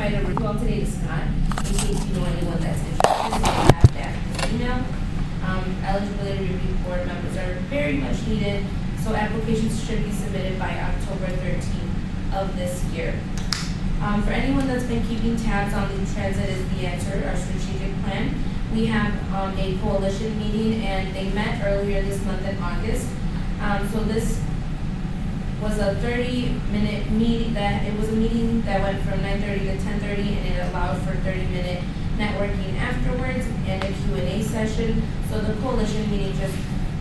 provide a review today to Scott, in case you know anyone that's interested, so you have that in his email. Eligibility review board members are very much needed, so applications should be submitted by October 13th of this year. For anyone that's been keeping tabs on the Transit is the Answer, our strategic plan, we have a coalition meeting, and they met earlier this month in August. So this was a 30-minute meeting it was a meeting that went from 9:30 to 10:30, and it allowed for 30-minute networking afterwards and a Q&A session. So the coalition meeting just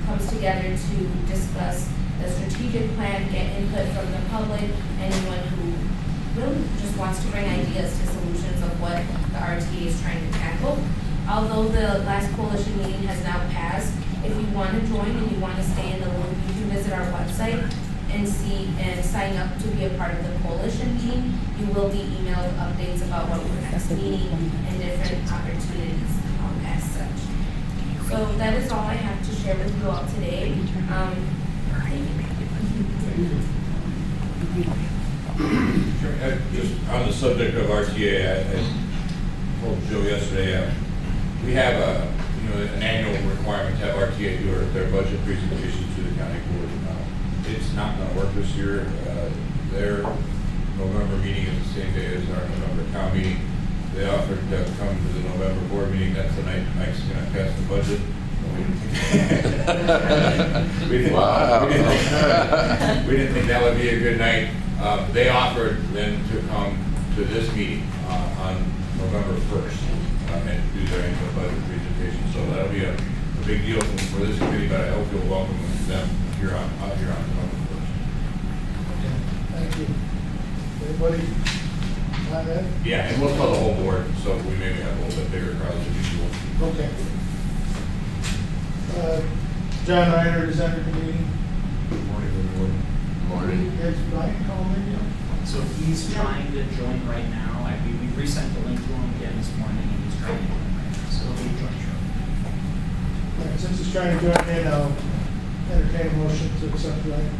comes together to discuss the strategic plan, get input from the public, anyone who really just wants to bring ideas to solutions of what the RTA is trying to tackle. Although the last coalition meeting has now passed, if you want to join and you want to stay in the loop, you can visit our website and see and sign up to be a part of the coalition meeting. You will be emailed updates about what we're next meeting and different opportunities as such. So that is all I have to share with you all today. Thank you. Sure. Just on the subject of RTA, I told Joe yesterday, we have an annual requirement to have RTA do their budget presentation to the county board. It's not going to work this year. Their November meeting is the same day as our November town meeting. They offered to come to the November board meeting. That's the night Mike's going to pass the budget. We didn't think that would be a good night. They offered then to come to this meeting on November 1st and do their annual budget presentation. So that'll be a big deal for this committee, but I hope you'll welcome them here on November 1st. Okay, thank you. Anybody? Not Ed? Yeah, and we'll tell the whole board, so we maybe have a little bit bigger crowd than usual. Okay. John Reiner is under the meeting. Good morning, everyone. Morning. Is Brian calling you? So he's trying to join right now. We resent the link to him again this morning, and he's trying to join right now. So he'll be joining shortly. All right, since he's trying to join in, I'll entertain a motion to accept Brian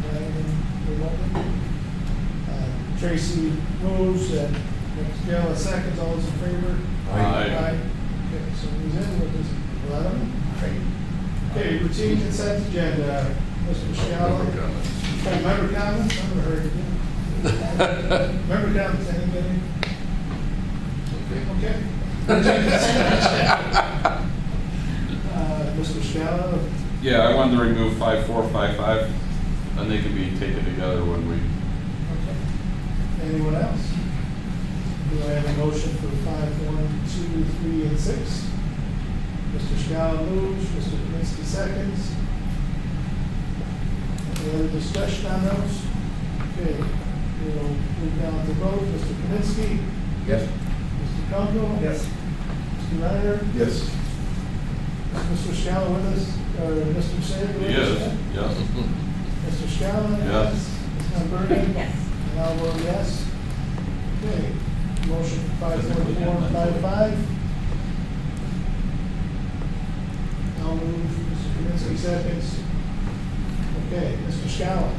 remotely. Tracy moves and Gail seconds. All those in favor? Aye. Okay, so he's in with his 11. Okay, routine consent agenda. Mr. Scala. Member comments? I never heard of you. Member comments, anybody? Okay. Mr. Scala. Yeah, I wanted to remove 5, 4, 5, 5, and they can be taken together when we. Okay. Anyone else? Do I have a motion for 5, 1, 2, 3, and 6? Mr. Scala moves, Mr. Kaminsky seconds. Any other discussion on those? Okay, we'll move down to vote. Mr. Kaminsky? Yes. Mr. Kunkel? Yes. Mr. Reiner? Yes. Is Mr. Scala with us, or Mr. Sager with us? Yes, yes. Mr. Scala? Yes. Ms. Alberti? Yes. And I'll vote yes. Okay, motion 544, 5. I'll move, Mr. Kaminsky seconds. Okay, Mr. Scala.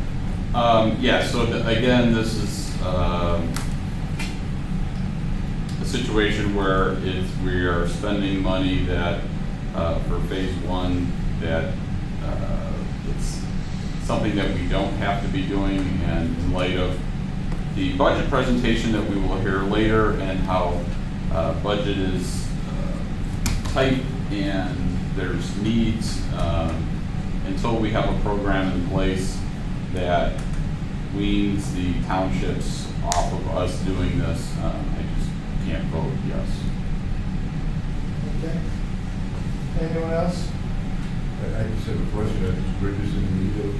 Yeah, so again, this is a situation where we are spending money that for phase 1 that it's something that we don't have to be doing, and in light of the budget presentation that we will hear later and how budget is tight and there's needs, until we have a program in place that weans the townships off of us doing this, I just can't vote yes. Okay. Anyone else? I just have a question. Is bridges in need of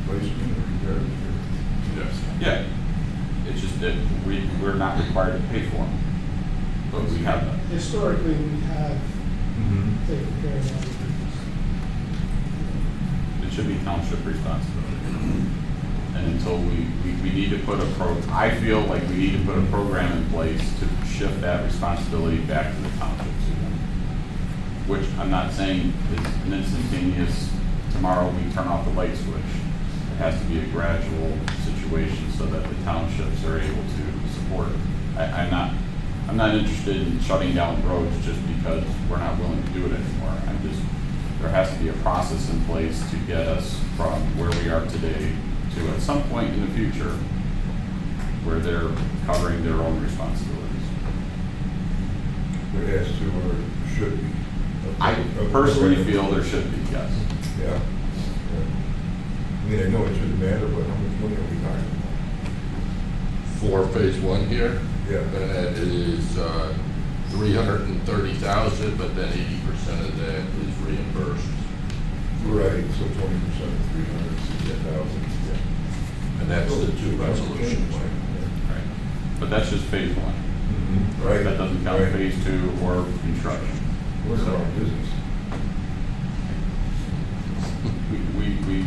replacement or repairs? Yes. Yeah, it's just that we're not required to pay for them, but we have them. Historically, we have taken care of that. It should be township responsibility. And until we need to put I feel like we need to put a program in place to shift that responsibility back to the townships again. Which I'm not saying is an instantaneous, tomorrow we turn off the light switch. It has to be a gradual situation so that the townships are able to support it. I'm not interested in shutting down roads just because we're not willing to do it anymore. There has to be a process in place to get us from where we are today to at some point in the future where they're covering their own responsibilities. There has to or should be. I personally feel there should be, yes. Yeah. Yeah. I mean, I know it shouldn't matter, but how much money are we talking For phase one here. Yeah. And it is 330,000, but then 80% of that is reimbursed. about? Right, so 20% of 360,000. Yeah. And that's the two resolutions. Right. But that's just phase one. Mm-hmm. Right. That doesn't count Right. phase two or construction. We're in our own business. We,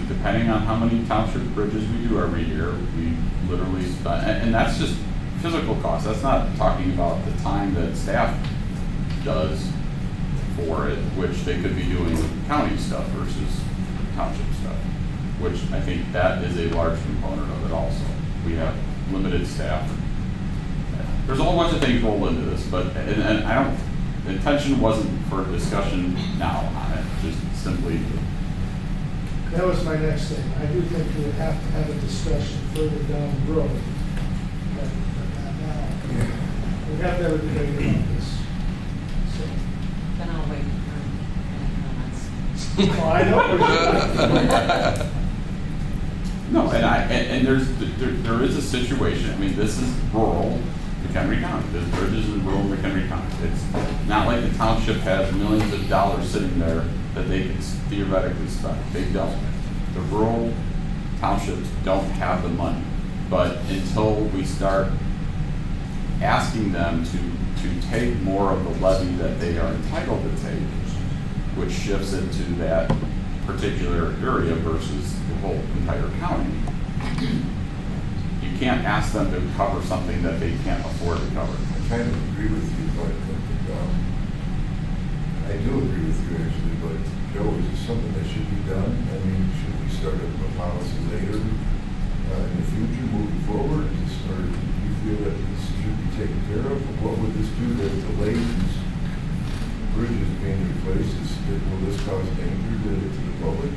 depending on how many township bridges we do every year, we literally, and that's just physical costs. That's not talking about the time that staff does for it, which they could be doing county stuff versus township stuff, which I think that is a large component of it also. We have limited staff. There's a whole bunch of things roll into this, but, and I don't, the intention wasn't for a discussion now on it, just simply. That was my next thing. I do think we would have to have a discussion further down the road. But not now. We have to have a debate about this. So, Then I'll wait for any comments. well, I know we're No, and there is a situation, I mean, this is rural McHenry County, there's bridges in rural McHenry County. It's not like the township has millions of dollars sitting there that they can theoretically spend, they don't. The rural townships don't have the money, but until we start asking them to take more of the levy that they are entitled to take, which shifts it to that particular area versus the whole entire county, you can't ask them to cover something that they can't afford to cover. I kind of agree with you, but I do agree with you actually, but Joe, is this something that should be done? I mean, should we start a policy later in the future, moving forward? Or do you feel that this should be taken care of? What would this do to delay these bridges being replaced? Will this cause danger to the public?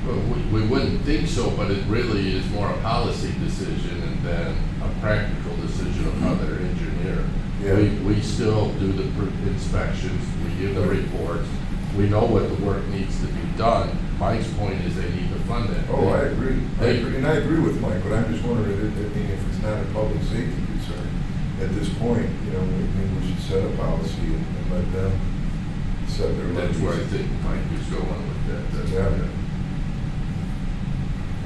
Well, we wouldn't think so, but it really is more a policy decision and then a practical decision of how they're engineered. Yeah. We still do the inspections, we give the reports, we know what the work needs to be done. Mike's point is they need to fund it. Oh, I agree. And I agree with Mike, but I'm just wondering, if it's not a public safety concern, at this point, maybe we should set a policy and let them set their. That's where I think Mike is going with that. Yeah.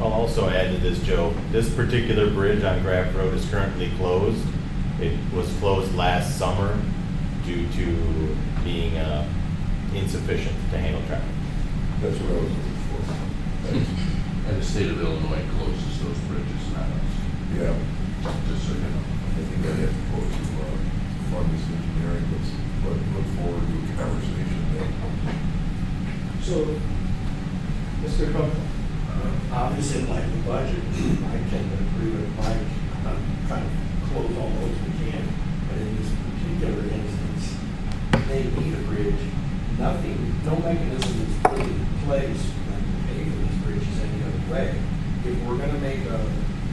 I'll also add to this, Joe, this particular bridge on Graff Road is currently closed. It was closed last summer due to being insufficient to handle traffic. That's what I was looking for. And the state of Illinois closes those bridges, not us. Yeah, Just so you know. I think I have to go to fund this engineering, but look forward to a conversation there. So, Mr. Copeland. Obviously, like the budget, I tend to agree with Mike, I'm trying to close all those we can, but in this particular instance, they need a bridge. No mechanism is put in place to pay for these bridges any other way. If we're gonna make a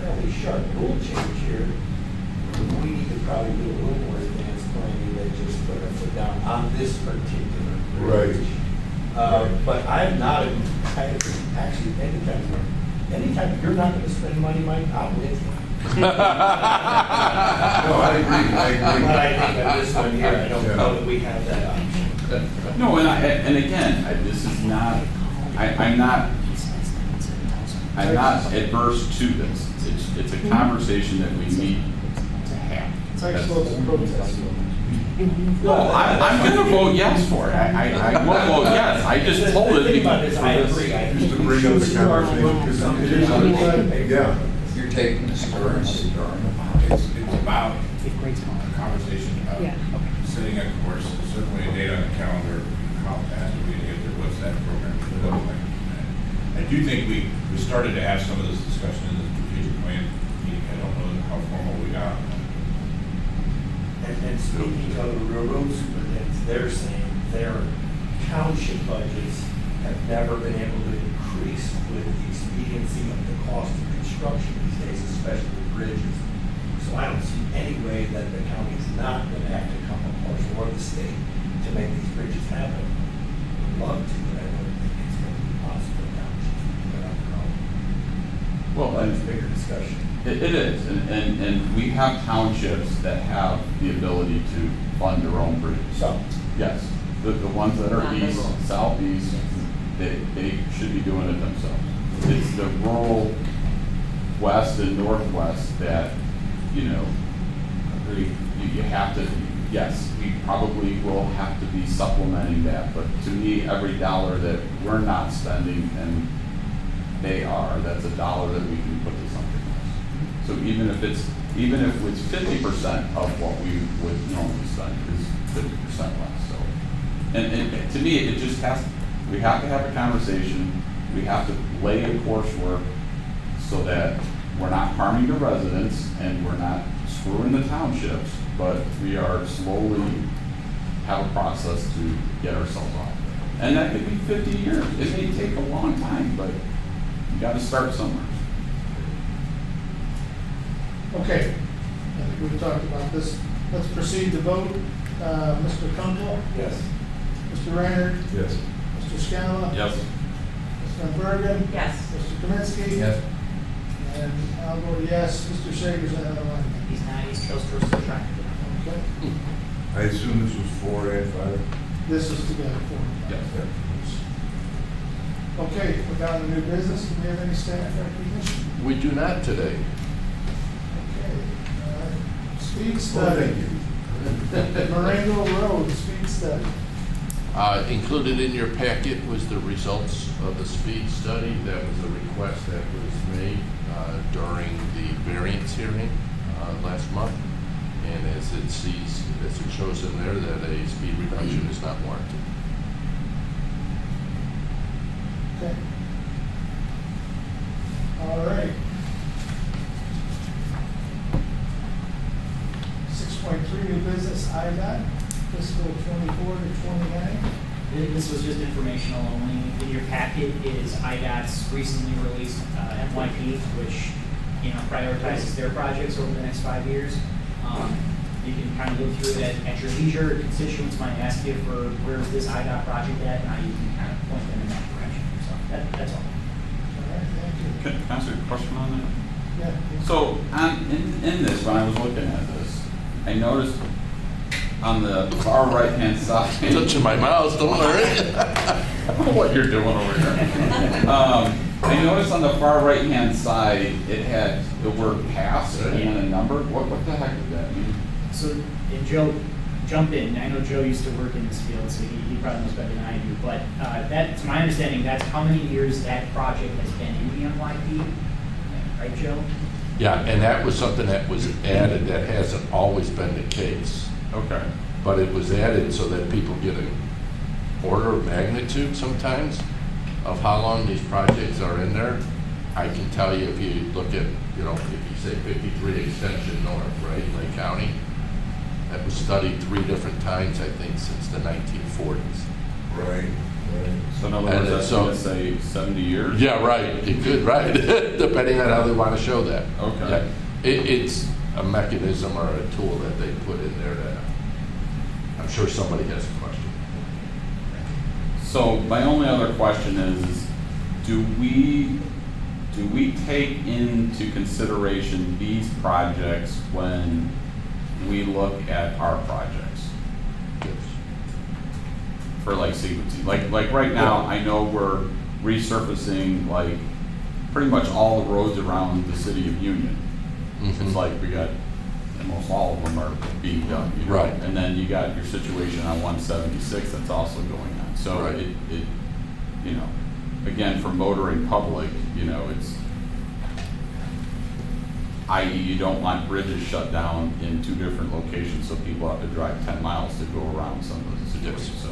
fairly sharp rule change here, we need to probably do a little more advanced planning than just put our foot down on this particular bridge. Right. But I'm not, actually, anytime you're not gonna spend money, Mike, I'm with you. No, I agree. But I think on this one here, I don't know that we have that option. No, and again, this is not, I'm not adverse to this. It's a conversation that we need to have. Mike's supposed to protest. Well, I'm gonna vote yes for it. I will vote yes. I just told The it thing about because this, I agree. I Just to think bring we up should the see our conversation, because little Yeah. You're taking this currency, it's about a conversation about setting a course, certainly a date on the calendar, how fast we get there, what's that program look like. I do think we started to have some of this discussion in the strategic plan meeting. I don't know how formal we got. And speaking of the railroad superintendents, they're saying their township budgets have never been able to increase with the expediency of the cost of construction these days, especially with bridges. So I don't see any way that the county is not going to have to come apart or the state to make these bridges happen. Would love to, but I don't think it's going to be possible townships to do it on their own. Well, That's a and bigger discussion. it is, and we have townships that have the ability to fund their own bridges. So, Yes, the ones that are Not the east, rural. southeast, they should be doing it themselves. It's the rural west and northwest that, you know, you have to, yes, we probably will have to be supplementing that, but to me, every dollar that we're not spending and they are, that's a dollar that we can put to something else. So even if it's 50% of what we would normally spend is 50% less, so. And to me, it just we have to have a conversation, we have to lay a coursework so that we're not harming the residents and we're not screwing the townships, but we are slowly have a process to get ourselves off. And that could be 50 years. It may take a long time, but you gotta start somewhere. Okay, I think we've talked about this. Let's proceed to vote. Mr. Kunkel? yes. Mr. Reiner? Yes. Mr. Scala? Yes. Ms. Van Bergen? Yes. Mr. Kaminsky? Yes. And I'll vote yes. Mr. Shakers, I have a line. He's not, he's chose to still trying to do it. Okay, I assume this was 4 and 5? this is together for. Yes. Okay, we're down to new business. Do we have any staff recognition? We do not today. Okay. Speed Well, study. thank you. Marengo Road, speed study. Included in your packet was the results of the speed study. That was a request that was made during the variance hearing last month. And as it shows in there, that a speed reduction is not warranted. Okay. All right. 6.3 new business, IDOT, fiscal 24 to 29. This was just informational only. In your packet is IDOT's recently released MYP, which, you know, prioritizes their projects over the next 5 years. You can kind of look through it at your leisure. Constituents might ask you for where's this IDOT project at, now you can kind of point them in that direction. So that's all. All right, thank you. Can I ask you a question on that? Yeah. So, in this, when I was looking at this, I noticed on the far right-hand side. Touching my mouse, don't worry. I don't know what you're doing over here. I noticed on the far right-hand side, it had the word pass and then a number. What the heck did that mean? So, and Joe, jump in. I know Joe used to work in this field, so he probably knows better than I do. But that, to my understanding, that's how many years that project has been in the MYP. Right, Joe? Yeah, and that was something that was added that hasn't always been the case. Okay. But it was added so that people get an order of magnitude sometimes of how long these projects are in there. I can tell you if you look at, you know, if you say 53 Extension North, right, Lake County, that was studied 3 different times, I think, since the 1940s. Right. So in other And words, that's so- going to say 70 years? Yeah, right, you could, right, depending on how they want to show that. Okay. Yeah. It's a mechanism or a tool that they put in there that, I'm sure somebody has a question. So my only other question is do we take into consideration these projects when we look at our projects? For like sequencing, like right now, I know we're resurfacing like pretty much all the roads around the city of Union. Mhm. It's like we got, almost all of them are being done, you know? Right. And then you got your situation on 176 that's also going on. So Right. it, you know, again, for motoring public, you know, it's, i.e. you don't want bridges shut down in 2 different locations so people have to drive 10 miles to go around some of the situations. So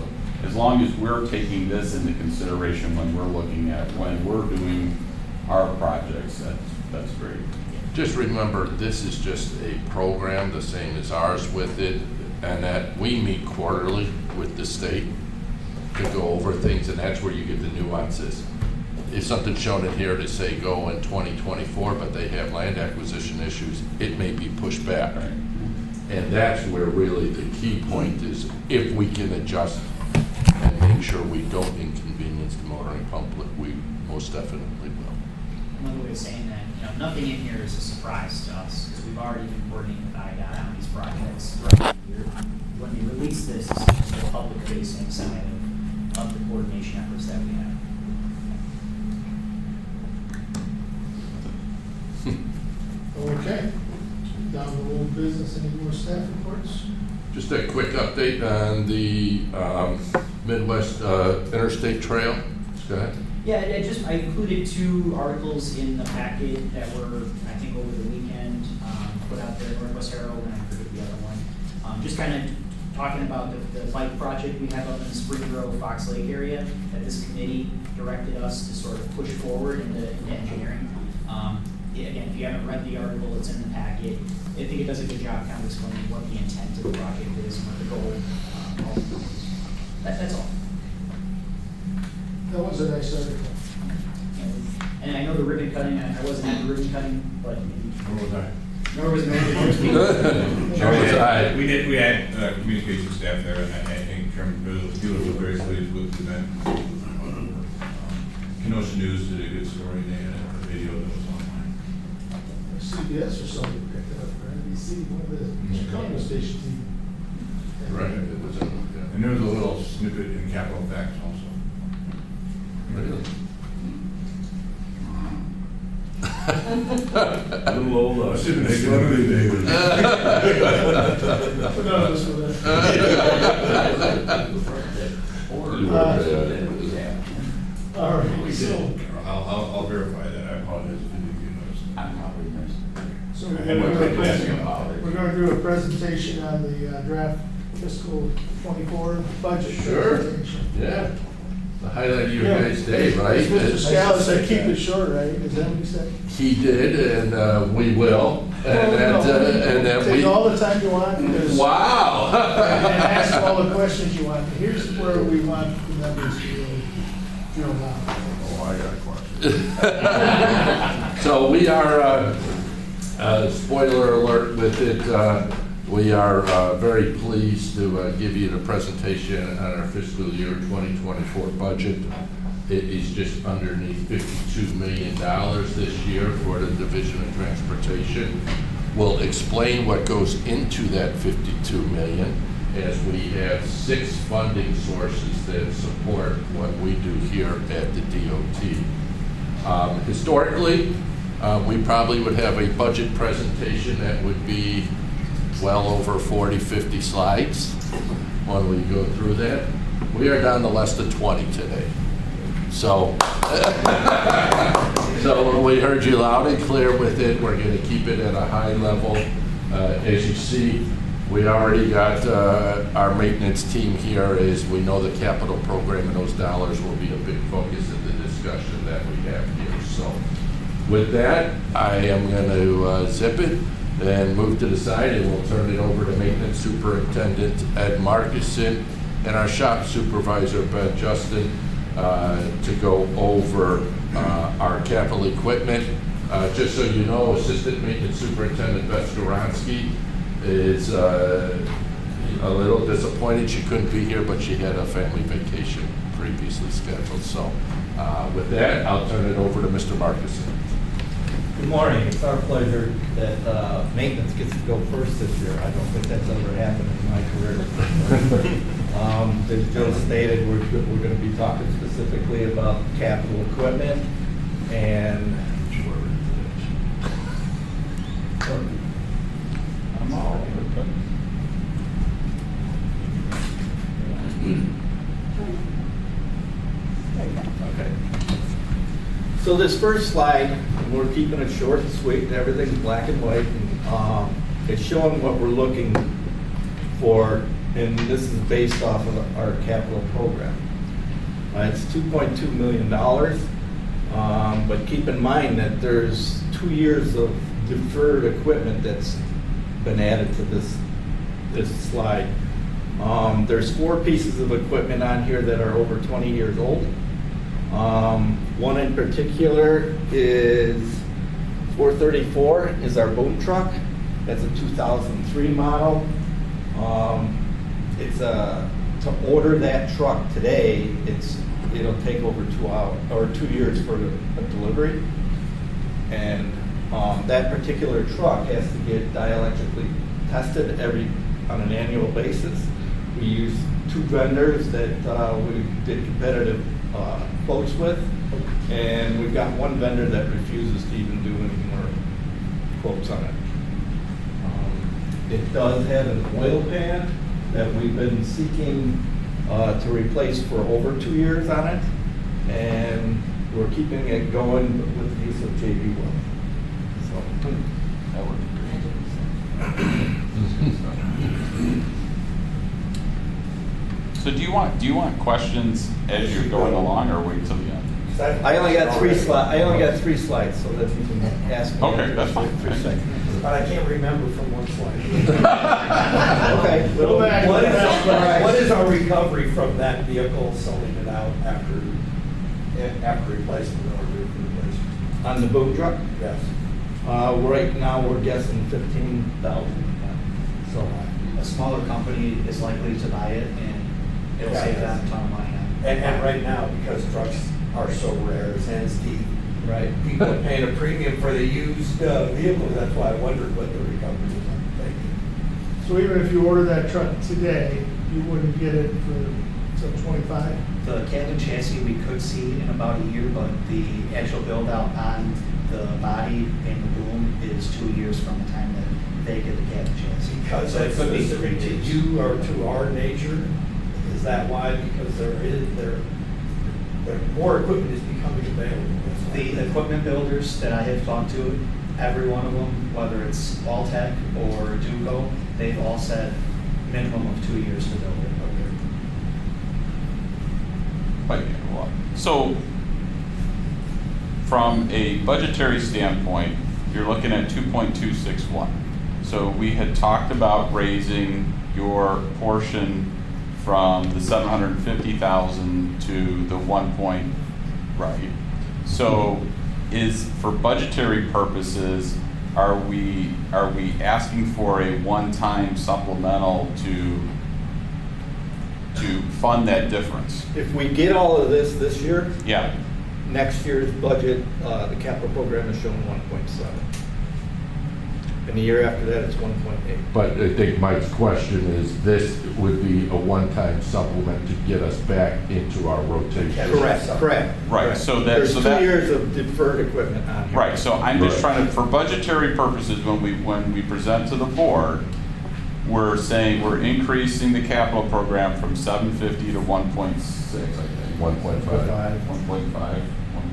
as long as we're taking this into consideration when we're looking at, when we're doing our projects, that's great. just remember, this is just a program, the same as ours with it, and that we meet quarterly with the state to go over things, and that's where you get the nuances. If something's shown in here to say go in 2024, but they have land acquisition issues, it may be pushed back. And that's where really the key point is, if we can adjust and make sure we don't inconvenience the motoring public, we most definitely will. Another way of saying that, nothing in here is a surprise to us, because we've already been working with IDOT on these projects throughout the year. When we release this, it's just the public-facing side of the coordination efforts that we have. Okay. Down to old business, any more staff reports? Just a quick update on the Midwest Interstate Trail. Scott? Yeah, I included 2 articles in the packet that were, I think, over the weekend, put out there, Northwest Herald, and I forget the other one. Just kind of talking about the bike project we have up in the Spring Grove, Fox Lake area, that this committee directed us to sort of push forward into engineering. Again, if you haven't read the article, it's in the packet. I think it does a good job kind of explaining what the intent of the project is and what the goal ultimately is. That's all. That was a nice article. And I know the ribbon cutting, I wasn't at the ribbon cutting, but Where was I? nor was me. We had communication staff there, and I think Chairman Bill was very pleased with the event. Kenosha News did a good story, they had a video that was online. CBS or something picked it up, or NBC, one of the Chicago station TV. Right. It was in, And there was a little snippet in Capital Facts also. Really? A little old, Shouldn't make fun of it, David. Put on this for that. All right, so, I'll verify that, I apologize if you didn't get noticed. I'm probably missed. so we're going to do a presentation on the draft fiscal 24 budget. Sure. presentation. Yeah. The highlight of your guys' day, right? Mr. Scala said keep it short, right? Is that what he said? He did, and we will. And that Take we. all the time you want. because- Wow. And ask all the questions you want. Here's where we want the numbers to really drill down. Oh, I got a question. So we are, spoiler alert with it, we are very pleased to give you the presentation on our fiscal year 2024 budget. It is just underneath $52 million this year for the Division of Transportation. We'll explain what goes into that $52 million, as we have 6 funding sources that support what we do here at the DOT. Historically, we probably would have a budget presentation that would be well over 40, 50 slides when we go through that. We are down to less than 20 today. So, so we heard you loud and clear with it. We're going to keep it at a high level. As you see, we already got our maintenance team here, as we know the capital program and those dollars will be a big focus of the discussion that we have here. So with that, I am going to zip it and move to the side, and we'll turn it over to Maintenance Superintendent Ed Markuson and our shop supervisor, Ben Justin, to go over our capital equipment. Just so you know, Assistant Maintenance Superintendent Beth Skoronsky is a little disappointed she couldn't be here, but she had a family vacation previously scheduled. So with that, I'll turn it over to Mr. Markuson. Good morning. It's our pleasure that maintenance gets to go first this year. I don't think that's ever happened in my career. As Joe stated, we're going to be talking specifically about capital equipment and I'm all okay. So this first slide, we're keeping it short and sweet, and everything's black and white. It's showing what we're looking for, and this is based off of our capital program. It's $2.2 million, but keep in mind that there's 2 years of deferred equipment that's been added to this slide. There's 4 pieces of equipment on here that are over 20 years old. One in particular is 434 is our boom truck. That's a 2003 model. To order that truck today, it'll take over 2 hours or 2 years for a delivery. And that particular truck has to get dielectrically tested on an annual basis. We use 2 vendors that we did competitive quotes with, and we've got 1 vendor that refuses to even do any more quotes on it. It does have an oil pan that we've been seeking to replace for over 2 years on it, and we're keeping it going with the use of JB Well. So that would be great. So do you want questions as you're going along, or wait till the end? I only got 3 slides. I only got 3 slides, so that you can ask me. Okay, that's fine. 3 seconds. But I can't remember from one slide. Okay. Go back. What is our recovery from that vehicle selling it out after replacement or replacement? On the boom truck? Yes. Right now, we're guessing 15,000. So, A smaller company is likely to buy it, and it'll save them a ton of money on it. And right now, because trucks are so rare, as hands deep, right. people are paying a premium for the used vehicle. That's why I wondered what the recovery was. Thank you. So even if you order that truck today, you wouldn't get it for, so 25? The cab and chassis we could see in about a year, but the actual build out on the body and the boom is 2 years from the time that they get the cab and chassis. Because So it that's could be specific 3 to years. you or to our nature? Is that why? Because there more equipment is becoming available. That's why. The equipment builders that I have talked to, every one of them, whether it's Alltech or Duco, they've all said minimum of 2 years to build it. So, from a budgetary standpoint, you're looking at 2.261. So we had talked about raising your portion from the 750,000 to the 1 point, right? So, for budgetary purposes, are we asking for a one-time supplemental to fund that difference? If we get all of this year, Yeah. next year's budget, the capital program is showing 1.7. And the year after that, it's 1.8. But I think Mike's question is, this would be a one-time supplement to get us back into our rotation. Correct. Right, so that, There's so 2 that. years of deferred equipment on here. Right, so I'm just Right. trying to, for budgetary purposes, when we present to the board, we're saying we're increasing the capital program from 750 to 1.6, I think. 1.5. 1.5,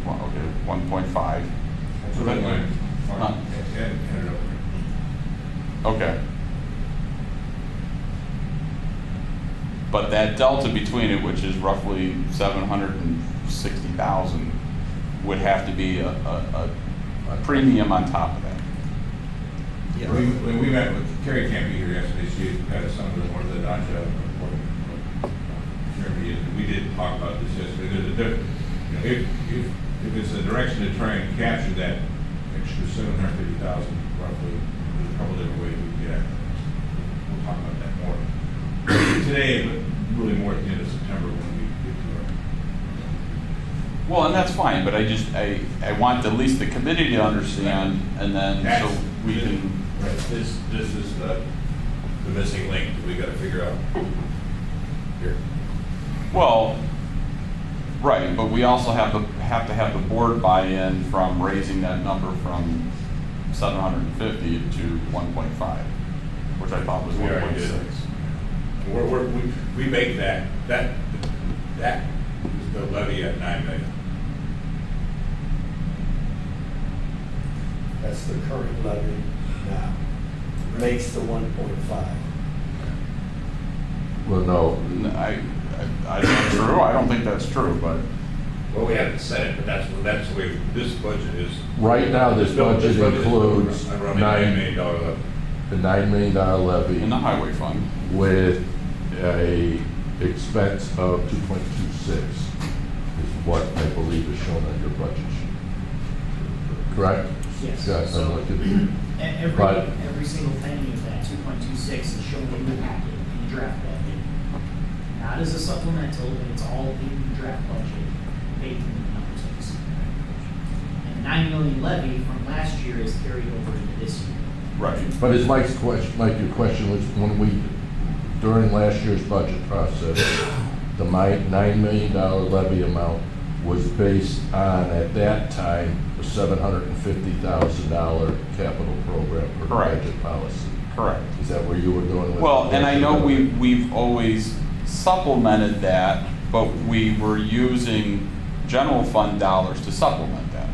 okay, 1.5. So that line, Huh. and it over. Okay. But that delta between it, which is roughly 760,000, would have to be a premium on top of that. Yeah. When we met with, Carrie can't be here yesterday, she had some of the, one of the Nacha report. We did talk about this yesterday. There's a different, if it's a direction to try and capture that extra 750,000 roughly, there's a couple different ways we can get at it. We'll talk about that more today, but really more at the end of September when we get to our. Well, and that's fine, but I want at least the committee to understand, and then so we can. Right, this is the missing link that we gotta figure out here. Well, right, but we also have to have the board buy-in from raising that number from 750 to 1.5, which I thought was We already did. 1.6. We make that is the levy at 9 million. That's the current levy now. Makes the 1.5. Well, no, I that's true. I don't think that's true, but Well, we haven't said it, but that's the way this budget is. Right now, this budget is includes around a $9 million levy. the $9 million levy In the highway fund. with a expense of 2.26 is what I believe is shown on your budget sheet. Correct? Yes. Yes, So- I'm looking. But- Every single penny of that 2.26 is shown in the packet, in the draft budget. Not as a supplemental, but it's all in the draft budget, paid in the numbers that you see. And the 9 million levy from last year is carried over into this year. Right. But as Mike's question, Mike, your question was, when we, during last year's budget process, the $9 million levy amount was based on, at that time, a $750,000 capital program for the Correct. budget policy. Correct. Is that where you were going with? Well, it? and I know we've always supplemented that, but we were using general fund dollars to supplement that.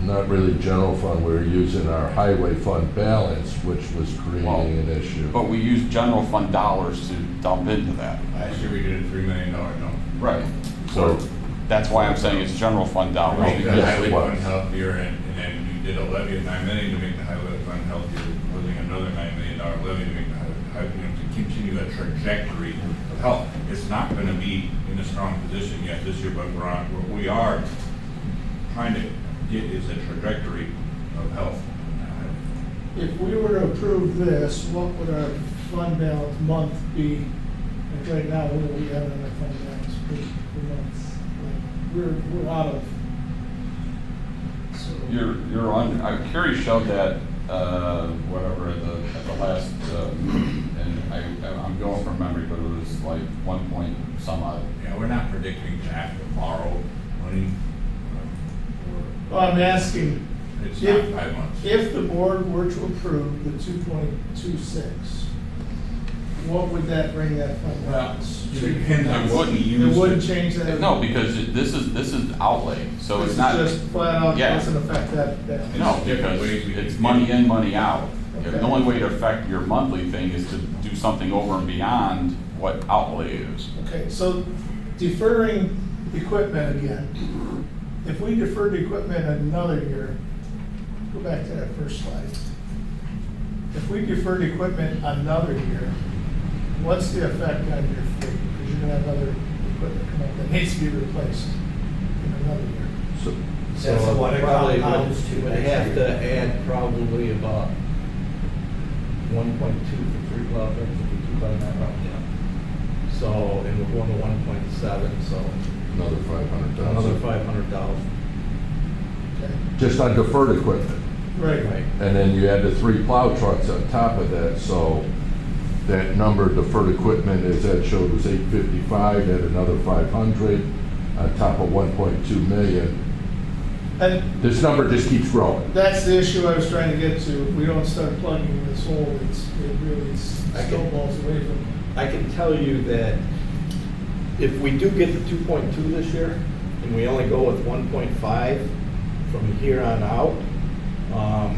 Not really general fund, we were using our highway fund balance, which was creating an issue. But we used general fund dollars to dump into that. Last year, we did a $3 million number. Right. So that's why I'm saying it's general fund dollars. Make the Yes, highway it was. fund healthier, and then you did a levy of $9 million to make the highway fund healthier, putting another $9 million levy to make the highway, to continue a trajectory of health. It's not gonna be in a strong position yet this year, but what we are trying to get is a trajectory of health. If we were to approve this, what would our fund balance month be? And right now, what do we have in our fund balance per month? Like, we're out of, So You're on, Carrie showed that, whatever, at the last, and I'm going from memory, but it was like 1 point some odd. Yeah, we're not predicting to have to borrow money. well, I'm asking, It's not 5 months. if the board were to approve the 2.26, what would that bring that fund balance? It depends on It what we wouldn't. use. It wouldn't change that? No, because this is outlay, so This it's is not. just flat out, Yeah. doesn't affect that. No, because it's money in, money out. Okay. The only way to affect your monthly thing is to do something over and beyond what outlay is. Okay, so deferring equipment again. If we deferred equipment another year, go back to that first slide. If we deferred equipment another year, what's the effect on your fleet? Because you're gonna have other equipment come up that needs to be replaced in another year. So, That's So what it probably compounds to. would have to add probably about 1.2 for 3 plow trucks if we keep on that route. So, and we're going to 1.7, so another 500,000. another 500,000. Okay. Just on deferred equipment. Right. And then you add the 3 plow trucks on top of that, so that number deferred equipment, as that showed, was 855, add another 500 on top of 1.2 million. And This number just keeps growing. that's the issue I was trying to get to. If we don't start plugging this hole, it really snowballs away from it. I can tell you that if we do get the 2.2 this year, and we only go with 1.5 from here on out,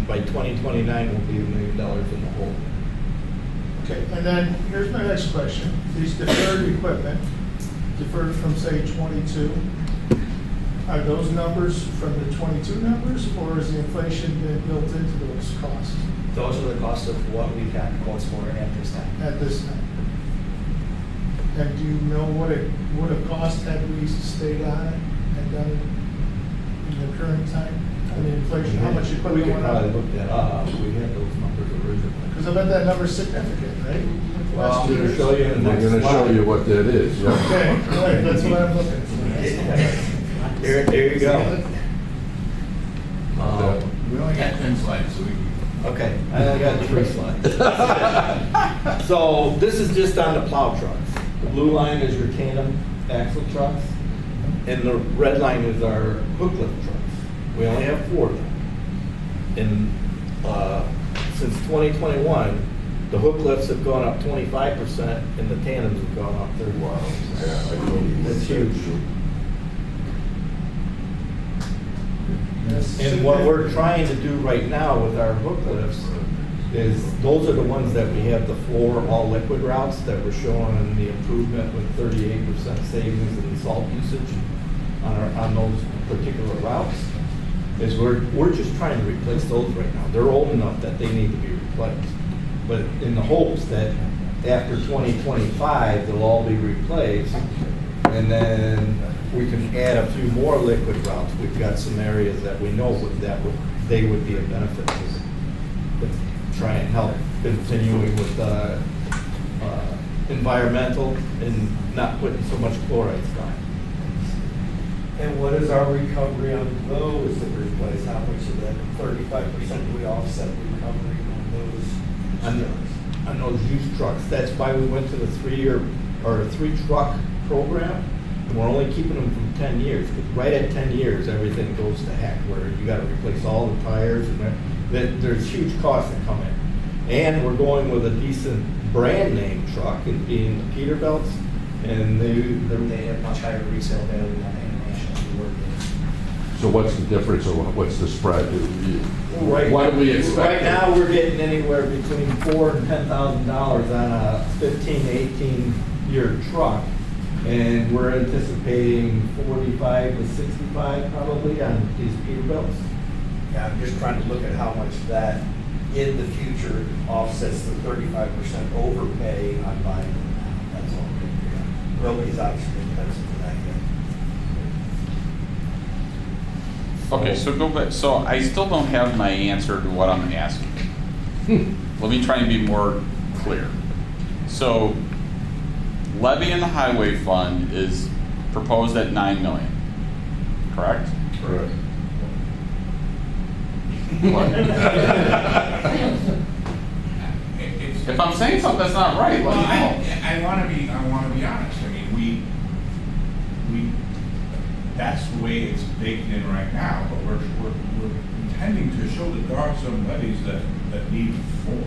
by 2029, we'll be $1 million in the hole. Okay, and then here's my next question. These deferred equipment, deferred from, say, 22, are those numbers from the 22 numbers, or is the inflation been built into those costs those are the costs of what we've got quotes for at this time. at this time? And do you know what it would have cost had we stayed on it and done it in the current time? I mean, inflation, how much We equipment could went probably up? look that up. We had those numbers originally. Because I bet that number's significant, right? Well, Last I'm going to year's? show you in the We're next gonna show slide. you what that is, yeah. Okay, all right, that's what I'm looking for. There you go. We only got 10 slides, so we can. Okay, I only got 3 slides. So this is just on the plow trucks. The blue line is your tandem axle trucks, and the red line is our hook lift trucks. We only have 4 of them. And since 2021, the hook lifts have gone up 25%, and the tandems have gone up 31%. That's huge. And what we're trying to do right now with our hook lifts is those are the ones that we have the floor all liquid routes that we're showing the improvement with 38% savings in salt usage on those particular routes. Is we're just trying to replace those right now. They're old enough that they need to be replaced. But in the hopes that after 2025, they'll all be replaced, and then we can add a few more liquid routes. We've got some areas that we know they would be a benefit to. But try and help continuing with environmental and not putting so much chlorides down. And what is our recovery on those that we replace? How much of that 35% do we offset recovery on those? On those used trucks. That's why we went to the 3-truck program, and we're only keeping them from 10 years. Because right at 10 years, everything goes to heck, where you got to replace all the tires, and there's huge costs that come in. And we're going with a decent brand name truck, and being the Peterbilts, and They have much higher resale value than animation we work in. So what's the difference, or what's the spread? Right, What do we expect? Right now, we're getting anywhere between $4,000 and $10,000 on a 15 to 18-year truck, and we're anticipating 45 to 65 probably on these Peterbilts. Yeah, I'm just trying to look at how much that in the future offsets the 35% overpay on buying them now. That's all I'm trying to figure out. Nobody's obviously been penciled for that yet. Okay, so go back, so I still don't have my answer to what I'm asking. Let me try and be more clear. So, levy in the highway fund is proposed at 9 million, correct? Correct. If I'm saying something that's not right, Well, let me know. I want to be honest. I mean, we, that's the way it's baked in right now, but we're intending to show that there are some levies that need reform.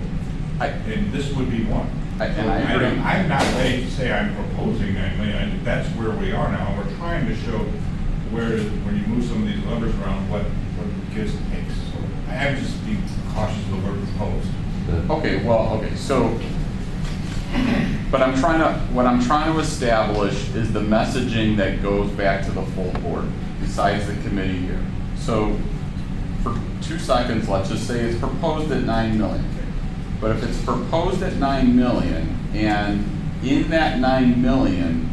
And this would be one. And I agree. I'm not ready to say I'm proposing 9 million. That's where we are now. We're trying to show where, when you move some of these levers around, what it gives and takes. So I am just being cautious of the word proposed. Okay, so, but what I'm trying to establish is the messaging that goes back to the full board, besides the committee here. So, for 2 seconds, let's just say it's proposed at 9 million. But if it's proposed at 9 million, and in that 9 million,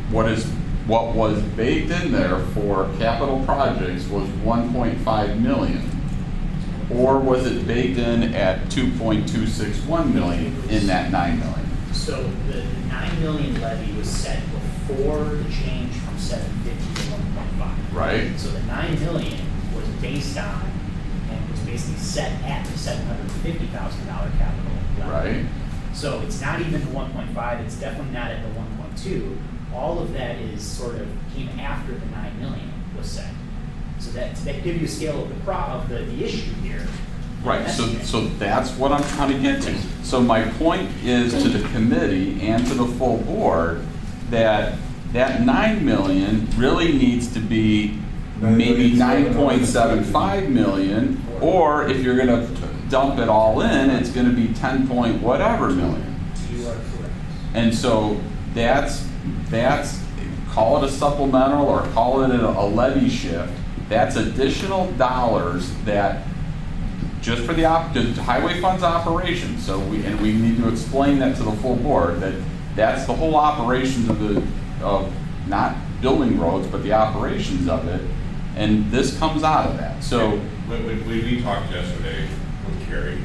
what was baked in there for capital projects was 1.5 million. Or was it baked in at 2.261 million in that 9 million? So the 9 million levy was set before the change from 750 to 1.5. Right. So the 9 million was based on, and was basically set at the $750,000 capital levy. Right. So it's not even the 1.5, it's definitely not at the 1.2. All of that is sort of came after the 9 million was set. So that gives you a scale of the issue here. Right, so that's what I'm trying to get to. So my point is to the committee and to the full board that 9 million really needs to be maybe 9.75 million, or if you're gonna dump it all in, it's gonna be 10 point whatever million. You are correct. And so that's, call it a supplemental or call it a levy shift. That's additional dollars that, just for the highway funds operation, so we need to explain that to the full board, that's the whole operations of not building roads, but the operations of it, and this comes out of that, so. When we talked yesterday with Kerry,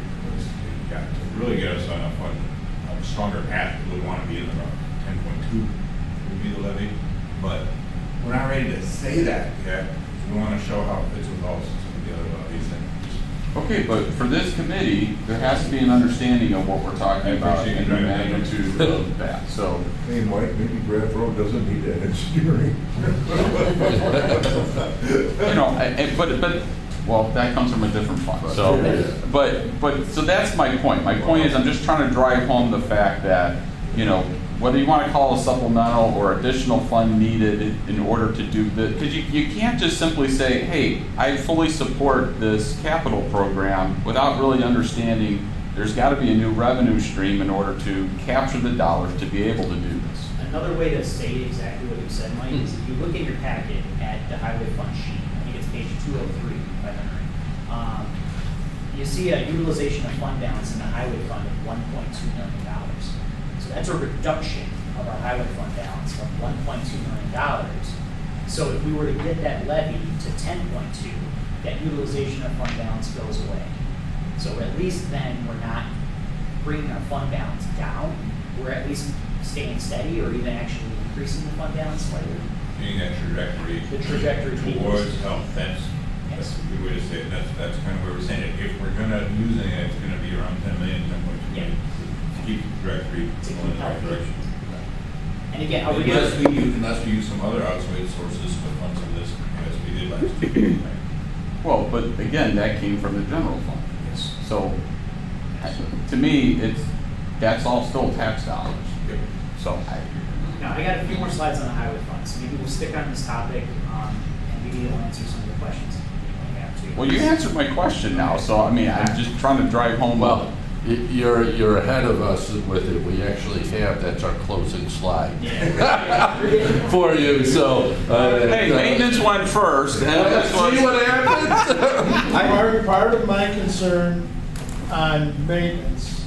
to really get us on a stronger path, we want to be in the 10.2 would be the levy, but we're not ready to say that yet. We want to show how it fits with all some of the other levies things. Okay, but for this committee, there has to be an understanding of what we're talking about appreciate and you the trying to magnitude of that, so. Hey, Mike, maybe Graff Road doesn't need that engineering. Well, that comes from a different fund, so, so that's my point. My point is I'm just trying to drive home the fact that, whether you want to call it a supplemental or additional fund needed in order to do the, because you can't just simply say, hey, I fully support this capital program without really understanding there's got to be a new revenue stream in order to capture the dollars to be able to do this. Another way to say exactly what you said, Mike, is if you look at your packet at the highway fund sheet, I think it's page 203 by memory, you see a utilization of fund balance in the highway fund of $1.2 million. So that's a reduction of our highway fund balance from $1.2 million. So if we were to get that levy to 10.2, that utilization of fund balance goes away. So at least then we're not bringing our fund balance down. We're at least staying steady or even actually increasing the fund balance slightly. Meaning that trajectory. The trajectory towards health, that's Yes. a good way to say it. That's kind of where we're saying it. If we're gonna using it, it's gonna be around 10 million, 10.2 million. To keep the trajectory going in the right direction. And again, are we Unless we use some other outside sources for funds of this, as we did last year. Well, but again, that came from the general fund. Yes. So, to me, that's all still tax dollars. Yep. So, Now, I got a few more slides on the highway fund, so maybe we'll stick on this topic, and maybe you'll answer some of the questions you might have too. well, you answered my question now, so I mean, I'm just trying to drive home. Well, you're ahead of us with it. We actually have, that's our closing slide Yeah. for you, so. Hey, maintenance went first, and this was. See what happens? Part of my concern on maintenance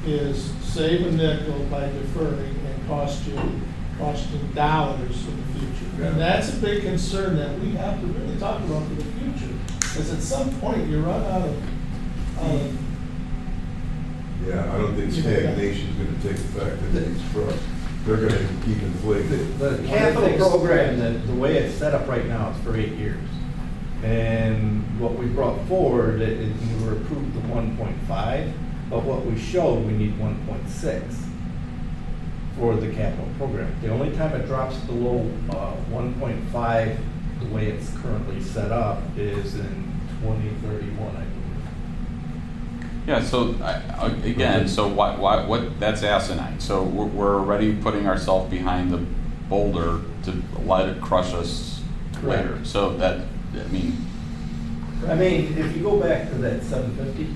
is save a nickel by deferring and cost you dollars for the future. And that's a big concern that we have to really talk about for the future. Because at some point you run out of Yeah, I don't think stagnation's gonna take effect in these trucks. They're gonna keep inflating. The capital program, the way it's set up right now, is for 8 years. And what we brought forward, we were approved the 1.5, but what we showed, we need 1.6 for the capital program. The only time it drops below 1.5, the way it's currently set up, is in 2031, I believe. Yeah, so, again, so what, that's asinine. So we're already putting ourselves behind the boulder to let it crush us later. Correct. So that, I mean, if you go back to that 750,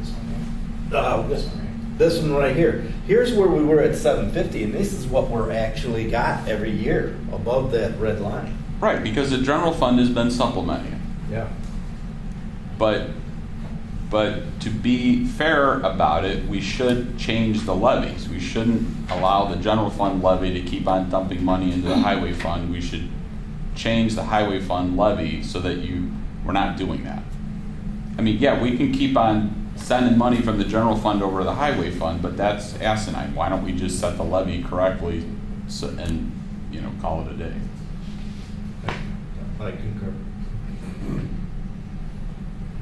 This one, right? this one right here, here's where we were at 750, and this is what we're actually got every year above that red line. right, because the general fund has been supplementing. Yeah. But to be fair about it, we should change the levies. We shouldn't allow the general fund levy to keep on dumping money into the highway fund. We should change the highway fund levy so that we're not doing that. I mean, yeah, we can keep on sending money from the general fund over to the highway fund, but that's asinine. Why don't we just set the levy correctly and, call it a day? I concur.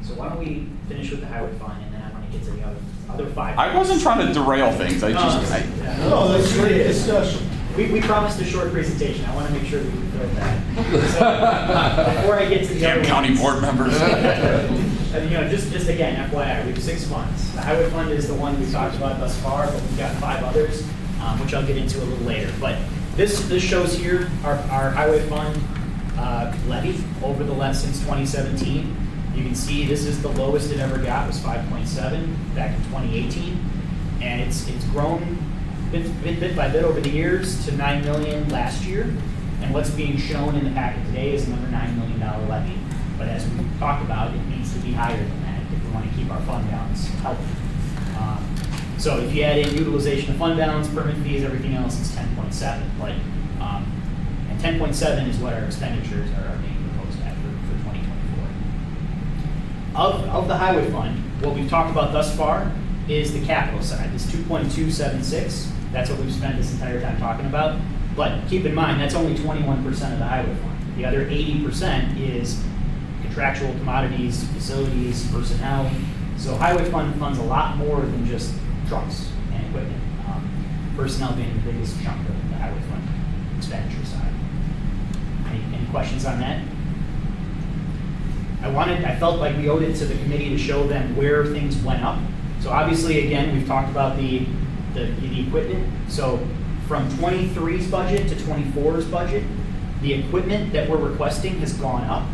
So why don't we finish with the highway fund, and then I want to get to the other five. I wasn't trying to derail things. No, that's a great discussion. We promised a short presentation. I want to make sure we fulfill that. So, before I get to the other County ones, board members. just again, FYI, we have 6 funds. The highway fund is the one we talked about thus far, but we've got 5 others, which I'll get into a little later. But this shows here our highway fund levy over the left since 2017. You can see this is the lowest it ever got, was 5.7 back in 2018, and it's grown bit by bit over the years to $9 million last year. And what's being shown in the packet today is another $9 million levy. But as we talked about, it needs to be higher than that if we want to keep our fund balance healthy. So if you add in utilization of fund balance, permit fees, everything else, it's 10.7. But and 10.7 is what our expenditures are being proposed at for 2024. Of the highway fund, what we've talked about thus far is the capital side. This 2.276. That's what we've spent this entire time talking about. But keep in mind, that's only 21% of the highway fund. The other 80% is contractual commodities, facilities, personnel. So highway fund funds a lot more than just trucks and equipment. Personnel being the biggest chunk of the highway fund expenditure side. Any questions on that? I felt like we owed it to the committee to show them where things went up. So obviously, again, we've talked about the equipment. So from 23's budget to 24's budget, the equipment that we're requesting has gone up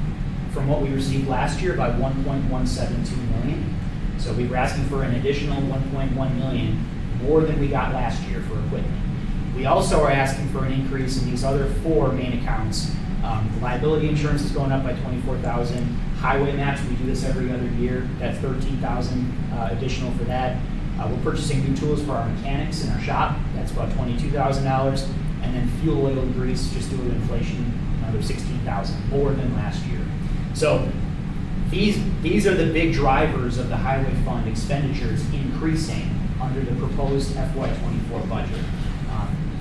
from what we received last year by 1.172 million. So we were asking for an additional 1.1 million more than we got last year for equipment. We also are asking for an increase in these other 4 main accounts. Liability insurance is going up by 24,000. Highway maps, we do this every other year. That's 13,000 additional for that. We're purchasing new tools for our mechanics in our shop. That's about $22,000. And then fuel, oil, and grease, just due to inflation, another 16,000 more than last year. So these are the big drivers of the highway fund expenditures increasing under the proposed FY24 budget.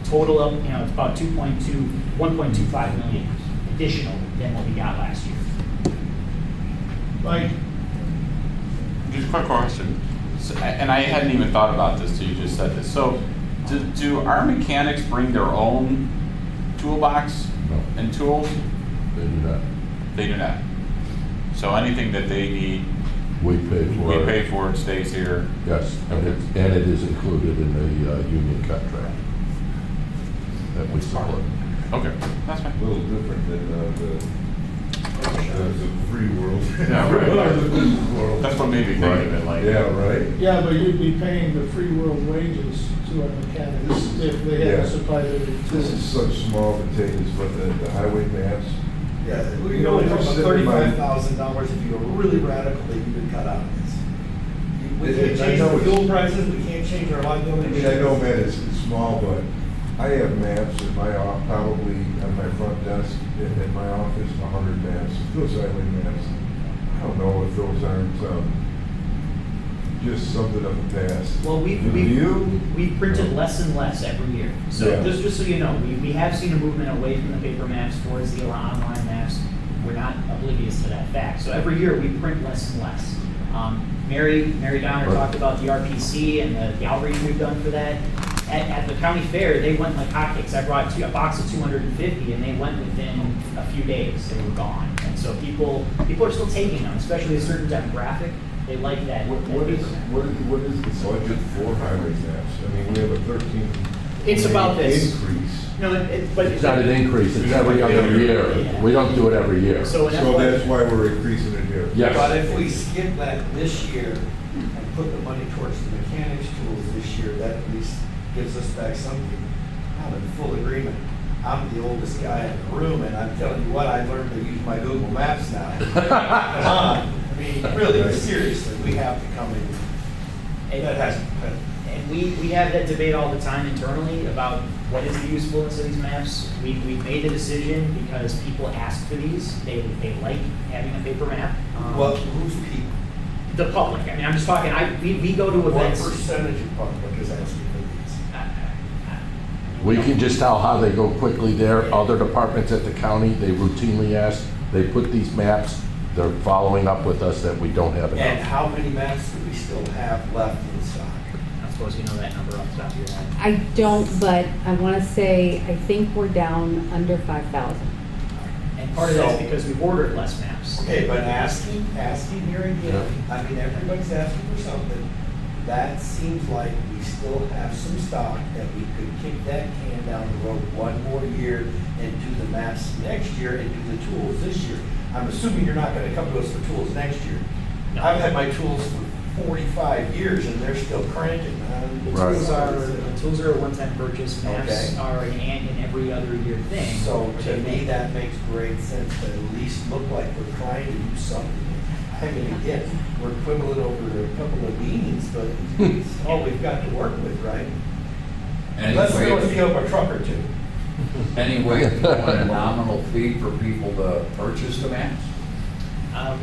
Total up, it's about 1.25 million additional than what we got last year. Mike? Just a quick question, and I hadn't even thought about this till you just said this. So, do our mechanics bring their own toolbox No. and tools? They do not. They do not. So anything that they need, We pay for we it. pay for it, stays here. Yes, and it is included in the union contract that we support. Okay, that's fine. A little different than the free world. Yeah, right. The business world. That's what made me think of it, like. Yeah, right? Yeah, but you'd be paying the free world wages to our mechanics if they had Yeah. to supply the This is tools. such small potatoes, but the highway maps, Yeah, we You know, go from it's just in my- $35,000 if you go really radical, that you could cut out of this. We I can't change know the it's- fuel prices, we can't change our I liability. mean, I know, man, it's small, but I have maps in my, probably on my front desk, in my office, 100 maps, those highway maps. I don't know if those aren't, just something of the past. Well, we've printed less and less every year. So Yeah. just so you know, we have seen a movement away from the paper maps towards the online maps. We're not oblivious to that fact. So every year we print less and less. Mary Donner talked about the RPC and the outreach we've done for that. At the county fair, they went like hotcakes. I brought a box of 250 and they went within a few days. They were gone. And so people are still taking them, especially a certain demographic. They like that. What that is, paper map. what is the budget for highway maps? I mean, we have a 13. It's about this. Increase. No, but It's not an increase, it's every other year. We don't do it every year. So in So that's why we're increasing it here. Yes. But if we skip that this year and put the money towards the mechanics tools this year, that at least gives us back something. I'm in full agreement. I'm the oldest guy in the room, and I'm telling you what, I learned to use my Google Maps now. Come on, I mean, really, seriously, we have to come in. That hasn't, And we have that debate all the time internally about what is the usefulness of these maps. We've made a decision because people ask for these. They like having a paper map. well, who's people? The public. I mean, I'm just talking, we go to What events. percentage of public is asking for these? We can just tell how they go quickly there. Other departments at the county, they routinely ask, they put these maps, they're following up with us that we don't have And enough. how many maps do we still have left in stock? I suppose you know that number off the top of your head. I don't, but I want to say, I think we're down under 5,000. And part of that's So- because we've ordered less maps. Okay, but asking here again, I mean, everybody's asking for something. That seems like we still have some stock that we could kick that can down the road one more year and do the maps next year and do the tools this year. I'm assuming you're not gonna come to us for tools next year. No. I've had my tools for 45 years and they're still cranking. The Right. tools are a one-time purchase. Maps Okay. are an every other year thing. So to me, that makes great sense to at least look like we're trying to do something. I mean, again, we're quibbling over a couple of beans, but it's all we've got to work with, right? Let's go and fill up a truck or two. Anyway, you want a nominal fee for people to purchase the maps?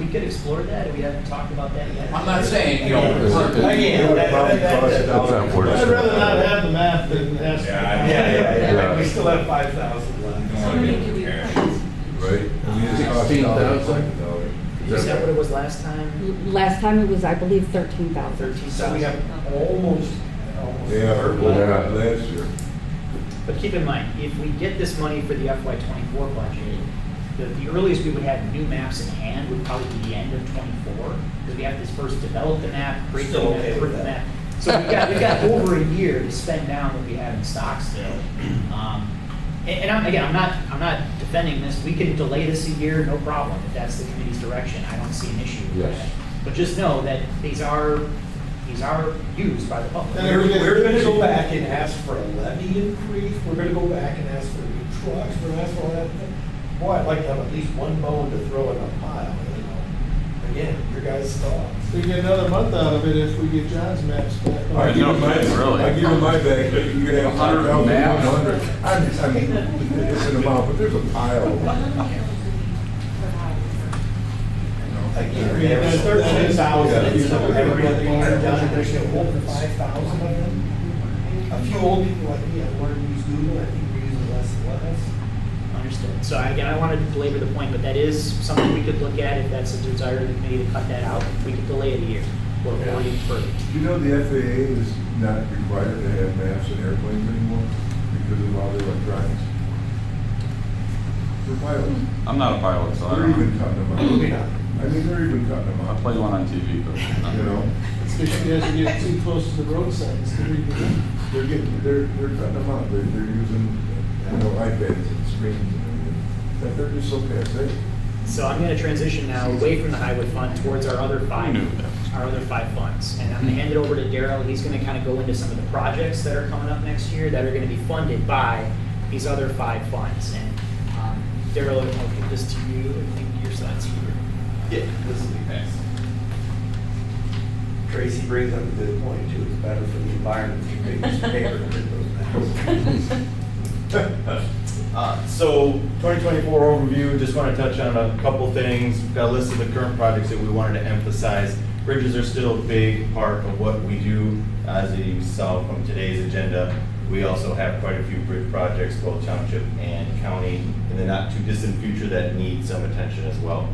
We could explore that. We haven't talked about that yet. I'm not saying, you know, Again, It would probably cost That's not worth I'd it. rather not have the map than ask. Yeah, Yeah, we still have 5,000 left. Somebody give you a price. Right? I mean, it's costing $16,000? $5,000. Is that what it was last time? Last time it was, I believe, 13,000. 13,000. So we have almost. Yeah, third well, left. last year. But keep in mind, if we get this money for the FY24 budget, the earliest we would have new maps in hand would probably be the end of '24, because we have to first develop the map, create the Still map, okay with print the that. map. So we've got over a year to spend down what we have in stock still. And I'm not defending this. We can delay this a year, no problem, if that's the committee's direction. I don't see an issue with Yes. that. But just know that these are used by the public. We're gonna go back and ask for a levy increase, we're gonna go back and ask for new trucks, we're gonna ask for all that. Boy, I'd like to have at least one bone to throw in a pile, you know? Again, your guys' thoughts. We get another month out of it if we get John's maps back. I give him my, Really? I give him my bag, but you're gonna have 100 maps. 100. I mean, it's an amount, but there's a pile. Again, there's 13,000, it's everybody done, there's over 5,000 of them. A few old people like me, I've learned to use Google, I think we're using less and less. Understood. So again, I wanted to belabor the point, but that is something we could look at if that's a desire of the committee to cut that out. We could delay it a year or even further. You know, the FAA is not required to have maps in airplanes anymore because of all the electronics. For pilots. I'm not a pilot, so I They're don't even know. cutting them out. I mean, they're even cutting them I out, play one on TV, but. you know? Especially as you get too close to the road signs to read them. They're cutting them out. They're using, you know, iPads and screens and everything. But they're just so passe. So I'm going to transition now away from the highway fund towards our other five funds. And I'm going to hand it over to Daryl. He's going to kind of go into some of the projects that are coming up next year that are going to be funded by these other 5 funds. And Daryl, I'll give this to you. I think your slide's here. Yeah, this will be fast. Tracy brings up a good point too, it's better for the environment to make this paper than those maps. So 2024 overview, just want to touch on a couple things. We've got a list of the current projects that we wanted to emphasize. Bridges are still a big part of what we do. As you saw from today's agenda, we also have quite a few bridge projects, both township and county, in the not too distant future that need some attention as well.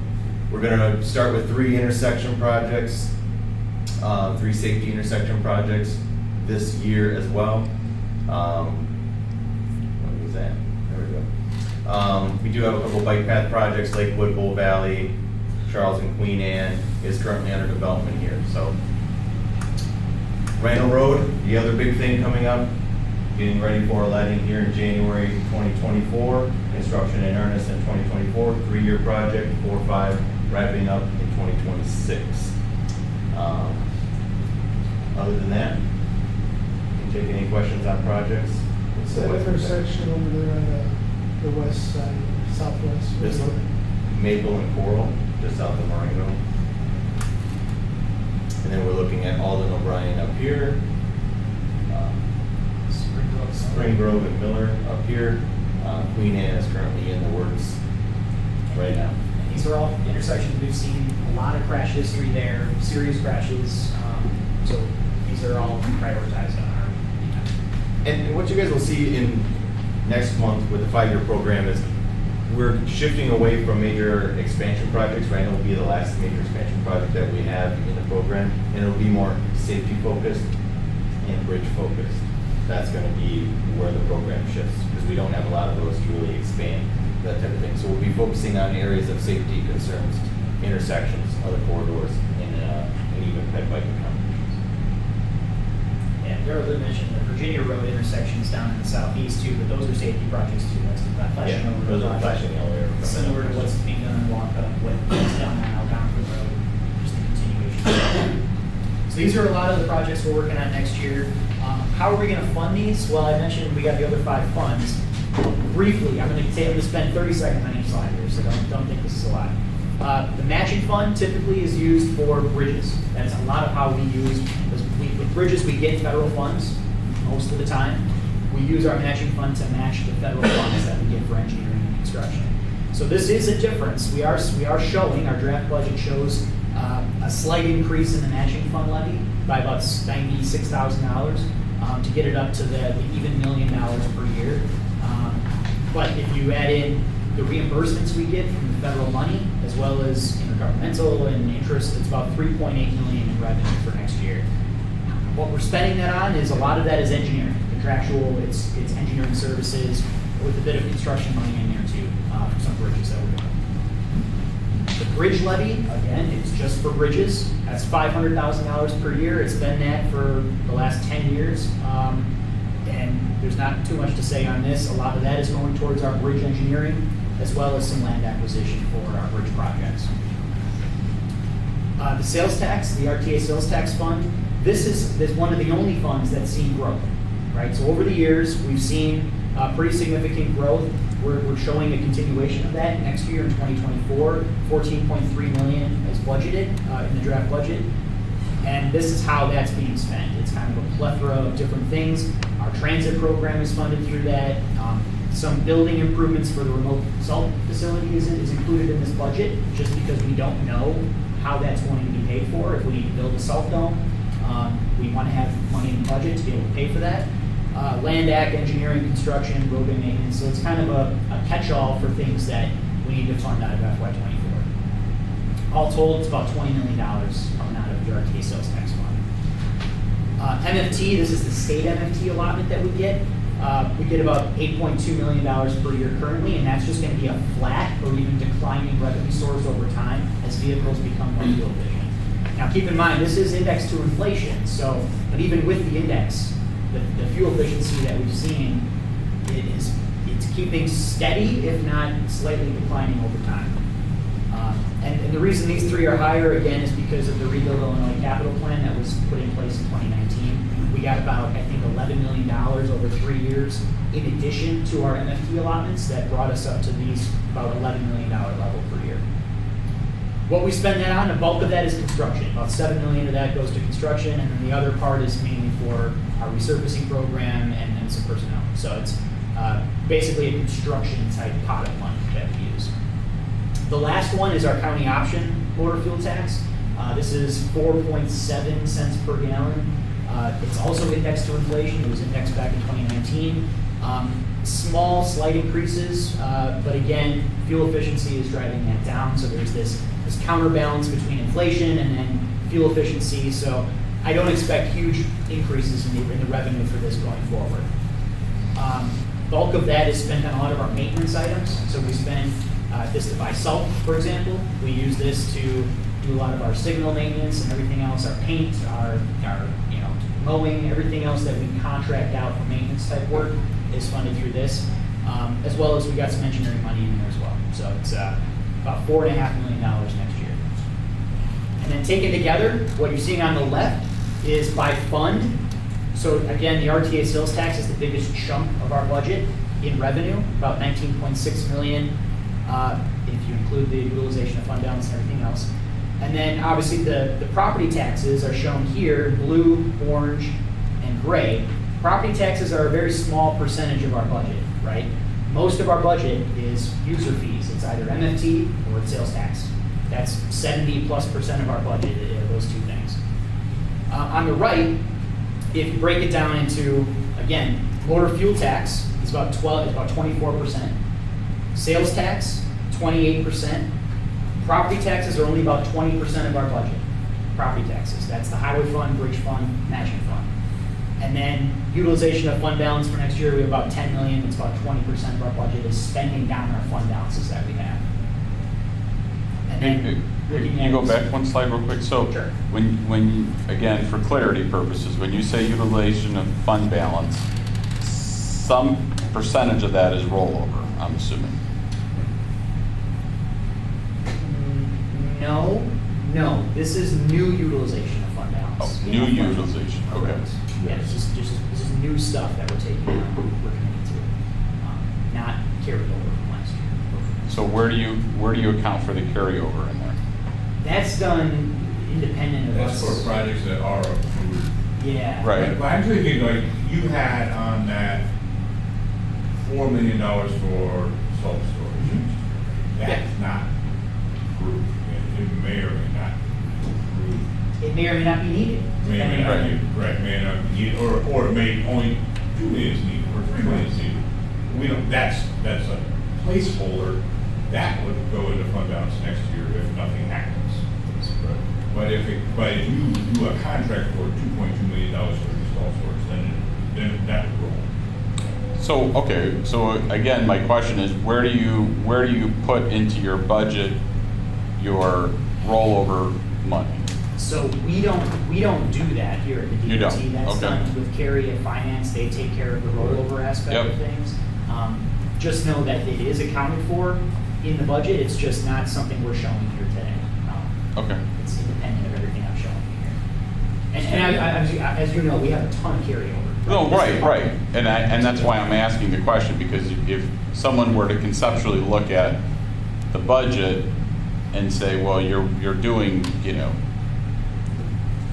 We're going to start with 3 intersection projects, 3 safety intersection projects this year as well. What was that? There we go. We do have a couple bike path projects, Lakewood, Bull Valley, Charles and Queen Anne is currently under development here. So, Randall Road, the other big thing coming up, getting ready for letting here in January 2024. Construction in earnest in 2024, 3-year project, 4-5, wrapping up in 2026. Other than that, can you take any questions on projects? It's that intersection over there on the west side, southwest. This one, Maple and Coral, just south of Marengo. And then we're looking at Alden O'Brien up here. Spring Grove and Miller up here. Queen Anne is currently in the works right now. These are all intersections we've seen a lot of crash history there, serious crashes. So these are all prioritized on our. And what you guys will see in next month with the 5-year program is we're shifting away from major expansion projects. Randall will be the last major expansion project that we have in the program, and it'll be more safety focused and bridge focused. That's going to be where the program shifts because we don't have a lot of those to really expand that type of thing. So we'll be focusing on areas of safety concerns, intersections, other corridors, and even ped biking competitions. And Daryl did mention the Virginia Road intersections down in the southeast too, but those are safety projects too. That's not flashing over. those are flashing over. Similar to what's being done in Walker, what's done on Algonquin Road, just a continuation. So these are a lot of the projects we're working on next year. How are we going to fund these? Well, I mentioned we got the other 5 funds. Briefly, I'm going to spend 30 seconds on each slide here, so don't think this is a lot. The matching fund typically is used for bridges. That's a lot of how we use, with bridges we get federal funds most of the time. We use our matching fund to match the federal funds that we get for engineering and construction. So this is a difference. We are showing, our draft budget shows a slight increase in the matching fund levy by about $96,000 to get it up to the even $1 million per year. But if you add in the reimbursements we get from the federal money, as well as intergovernmental and interest, it's about $3.8 million in revenue for next year. What we're spending that on is a lot of that is engineering, contractual, it's engineering services, with a bit of construction money in there too, for some bridges that we're doing. The bridge levy, again, it's just for bridges. That's $500,000 per year. It's been that for the last 10 years. And there's not too much to say on this. A lot of that is going towards our bridge engineering, as well as some land acquisition for our bridge projects. The sales tax, the RTA sales tax fund, this is one of the only funds that's seen growth, right? So over the years, we've seen pretty significant growth. We're showing a continuation of that next year in 2024. 14.3 million is budgeted in the draft budget. And this is how that's being spent. It's kind of a plethora of different things. Our transit program is funded through that. Some building improvements for the remote salt facility is included in this budget, just because we don't know how that's going to be paid for. If we need to build a salt dome, we want to have money in the budget to be able to pay for that. Land Act, engineering, construction, roadway maintenance. So it's kind of a catch-all for things that we need to fund out of FY24. All told, it's about $20 million coming out of the RTA sales tax fund. MFT, this is the state MFT allotment that we get. We get about $8.2 million per year currently, and that's just going to be a flat or even declining revenue source over time as vehicles become more fuel efficient. Now keep in mind, this is indexed to inflation, but even with the index, the fuel efficiency that we've seen, it's keeping steady, if not slightly declining over time. And the reason these three are higher, again, is because of the Rebuild Illinois capital plan that was put in place in 2019. We got about, I think, $11 million over 3 years in addition to our MFT allotments that brought us up to these about $11 million level per year. What we spend that on, a bulk of that is construction. About $7 million of that goes to construction, and then the other part is mainly for our resurfacing program and some personnel. So it's basically a construction type pot of money that we use. The last one is our county option motor fuel tax. This is 4.7 cents per gallon. It's also indexed to inflation. It was indexed back in 2019. Small, slight increases, but again, fuel efficiency is driving that down. So there's this counterbalance between inflation and then fuel efficiency. So I don't expect huge increases in the revenue for this going forward. Bulk of that is spent on a lot of our maintenance items. So we spend this to buy salt, for example. We use this to do a lot of our signal maintenance and everything else, our paint, our mowing, everything else that we contract out for maintenance type work is funded through this, as well as we got some engineering money in there as well. So it's about $4.5 million next year. And then taken together, what you're seeing on the left is by fund. So again, the RTA sales tax is the biggest chunk of our budget in revenue, about $19.6 million, if you include the utilization of fund balance and everything else. And then obviously the property taxes are shown here, blue, orange, and gray. Property taxes are a very small percentage of our budget, right? Most of our budget is user fees. It's either MFT or it's sales tax. That's 70+% of our budget, those two things. On the right, if you break it down into, again, motor fuel tax is about 24%. Sales tax, 28%. Property taxes are only about 20% of our budget. Property taxes, that's the highway fund, bridge fund, matching fund. And then utilization of fund balance for next year, we have about 10 million. It's about 20% of our budget is spending down our fund balances that we have. And then looking at You go back one slide real quick. So Sure. when again, for clarity purposes, when you say utilization of fund balance, some percentage of that is rollover, I'm assuming. No, this is new utilization of fund balance. Oh, new utilization, okay. Correct. Yeah, this is new stuff that we're taking on, we're committing to, not carried over from last year. So where do you account for the carryover in there? That's done independent of That's us. for projects that are approved. Yeah. Right. But I'm thinking, like, you had on that $4 million for salt storage. That's not approved. It may or may not be approved. It may or may not be needed. May or may not be, correct, may not be needed, or it may only 2 million is needed, or 3 million is needed. We don't, that's a placeholder. That would go into fund balance next year if nothing happens. But if you do a contract for $2.2 million for these salt storage, then that would roll. So, okay, so again, my question is, where do you put into your budget your rollover money? So we don't do that here at the DOT. You don't? That's Okay. done with Carrie at Finance. They take care of the rollover aspect Yep. of things. Just know that it is accounted for in the budget. It's just not something we're showing here today. Okay. It's independent of everything I'm showing you here. And as you know, we have a ton of carryover. No, right. And that's why I'm asking the question, because if someone were to conceptually look at the budget and say, well, you're doing,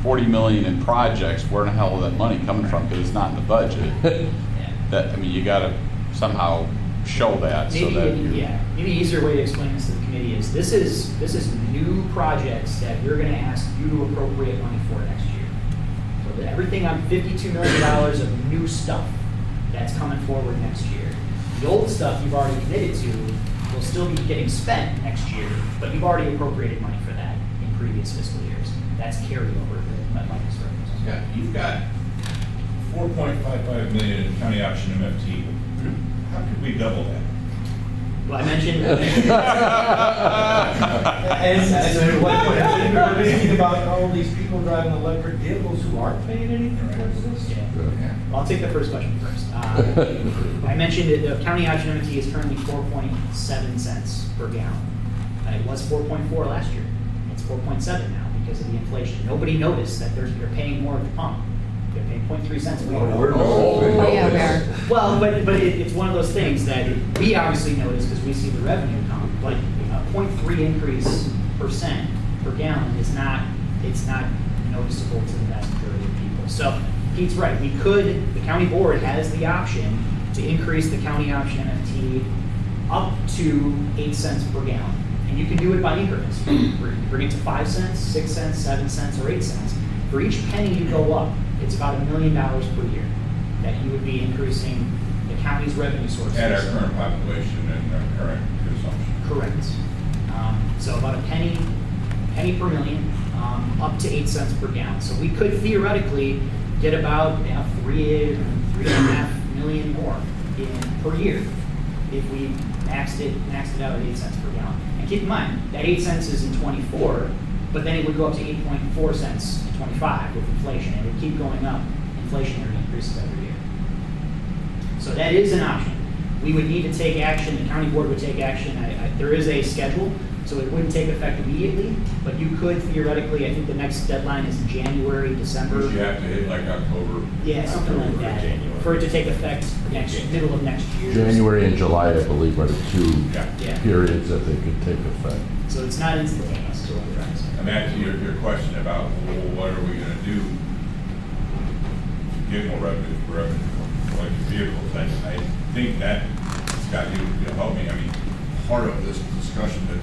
40 million in projects, where the hell is that money coming from? Because it's not in the budget. Yeah. You gotta somehow show that so that you. Maybe an easier way to explain this to the committee is this is new projects that we're going to ask you to appropriate money for next year. So everything on $52 million of new stuff that's coming forward next year. The old stuff you've already committed to will still be getting spent next year, but you've already appropriated money for that in previous fiscal years. That's carryover that Mike is referencing. Yeah, you've got 4.55 million in county option MFT. How could we double that? Well, I mentioned. And we're thinking about all these people driving electric vehicles who aren't paying anything towards this? Yeah. Well, I'll take the first question first. I mentioned that the county option MT is currently 4.7 cents per gallon. It was 4.4 last year. It's 4.7 now because of the inflation. Nobody noticed that they're paying more at the pump. They're paying 0.3 cents a week. Oh, yeah, we are. Well, but it's one of those things that we obviously notice because we see the revenue come, but a 0.3 increase percent per gallon is not, it's not noticeable to the vast majority of people. So Pete's right, the county board has the option to increase the county option MFT up to 8 cents per gallon. And you can do it by increments. You can bring it to 5 cents, 6 cents, 7 cents, or 8 cents. For each penny you go up, it's about $1 million per year that you would be increasing the county's revenue sources. At our current population and our current consumption. Correct. So about a penny per million, up to 8 cents per gallon. So we could theoretically get about 3.5 million more per year if we maxed it out at 8 cents per gallon. And keep in mind, that 8 cents is in 24, but then it would go up to 8.4 cents in 25 with inflation, and it would keep going up, inflationary increases every year. So that is an option. We would need to take action, the county board would take action. There is a schedule, so it wouldn't take effect immediately, but you could theoretically, I think the next deadline is January, December. Which you have to hit like October. Yeah, something like that, January. for it to take effect middle of next year. January and July, I believe, are the two Yeah. periods that they could take effect. So it's not instantaneous, is what I'm trying to say. And back to your question about, well, what are we gonna do to get more revenue from electric vehicles? I think that, Scott, you'll help me. I mean, part of this discussion that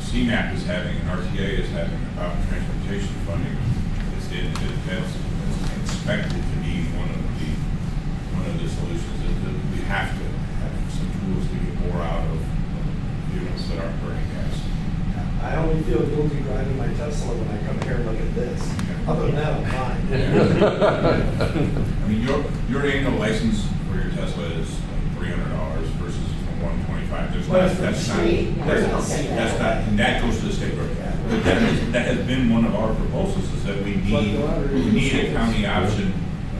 CMAP is having and RTA is having about transportation funding that's expected to be one of the solutions, is that we have to have some tools to get more out of vehicles that aren't burning gas. I only feel guilty driving my Tesla when I come here and look at this. Other than that, I'm fine. I mean, your annual license for your Tesla is like $300 versus $125. There's Well, not, it's that's from not, the state. that's not, and that goes to the state road. But that has been one of our proposals, is that we need a county option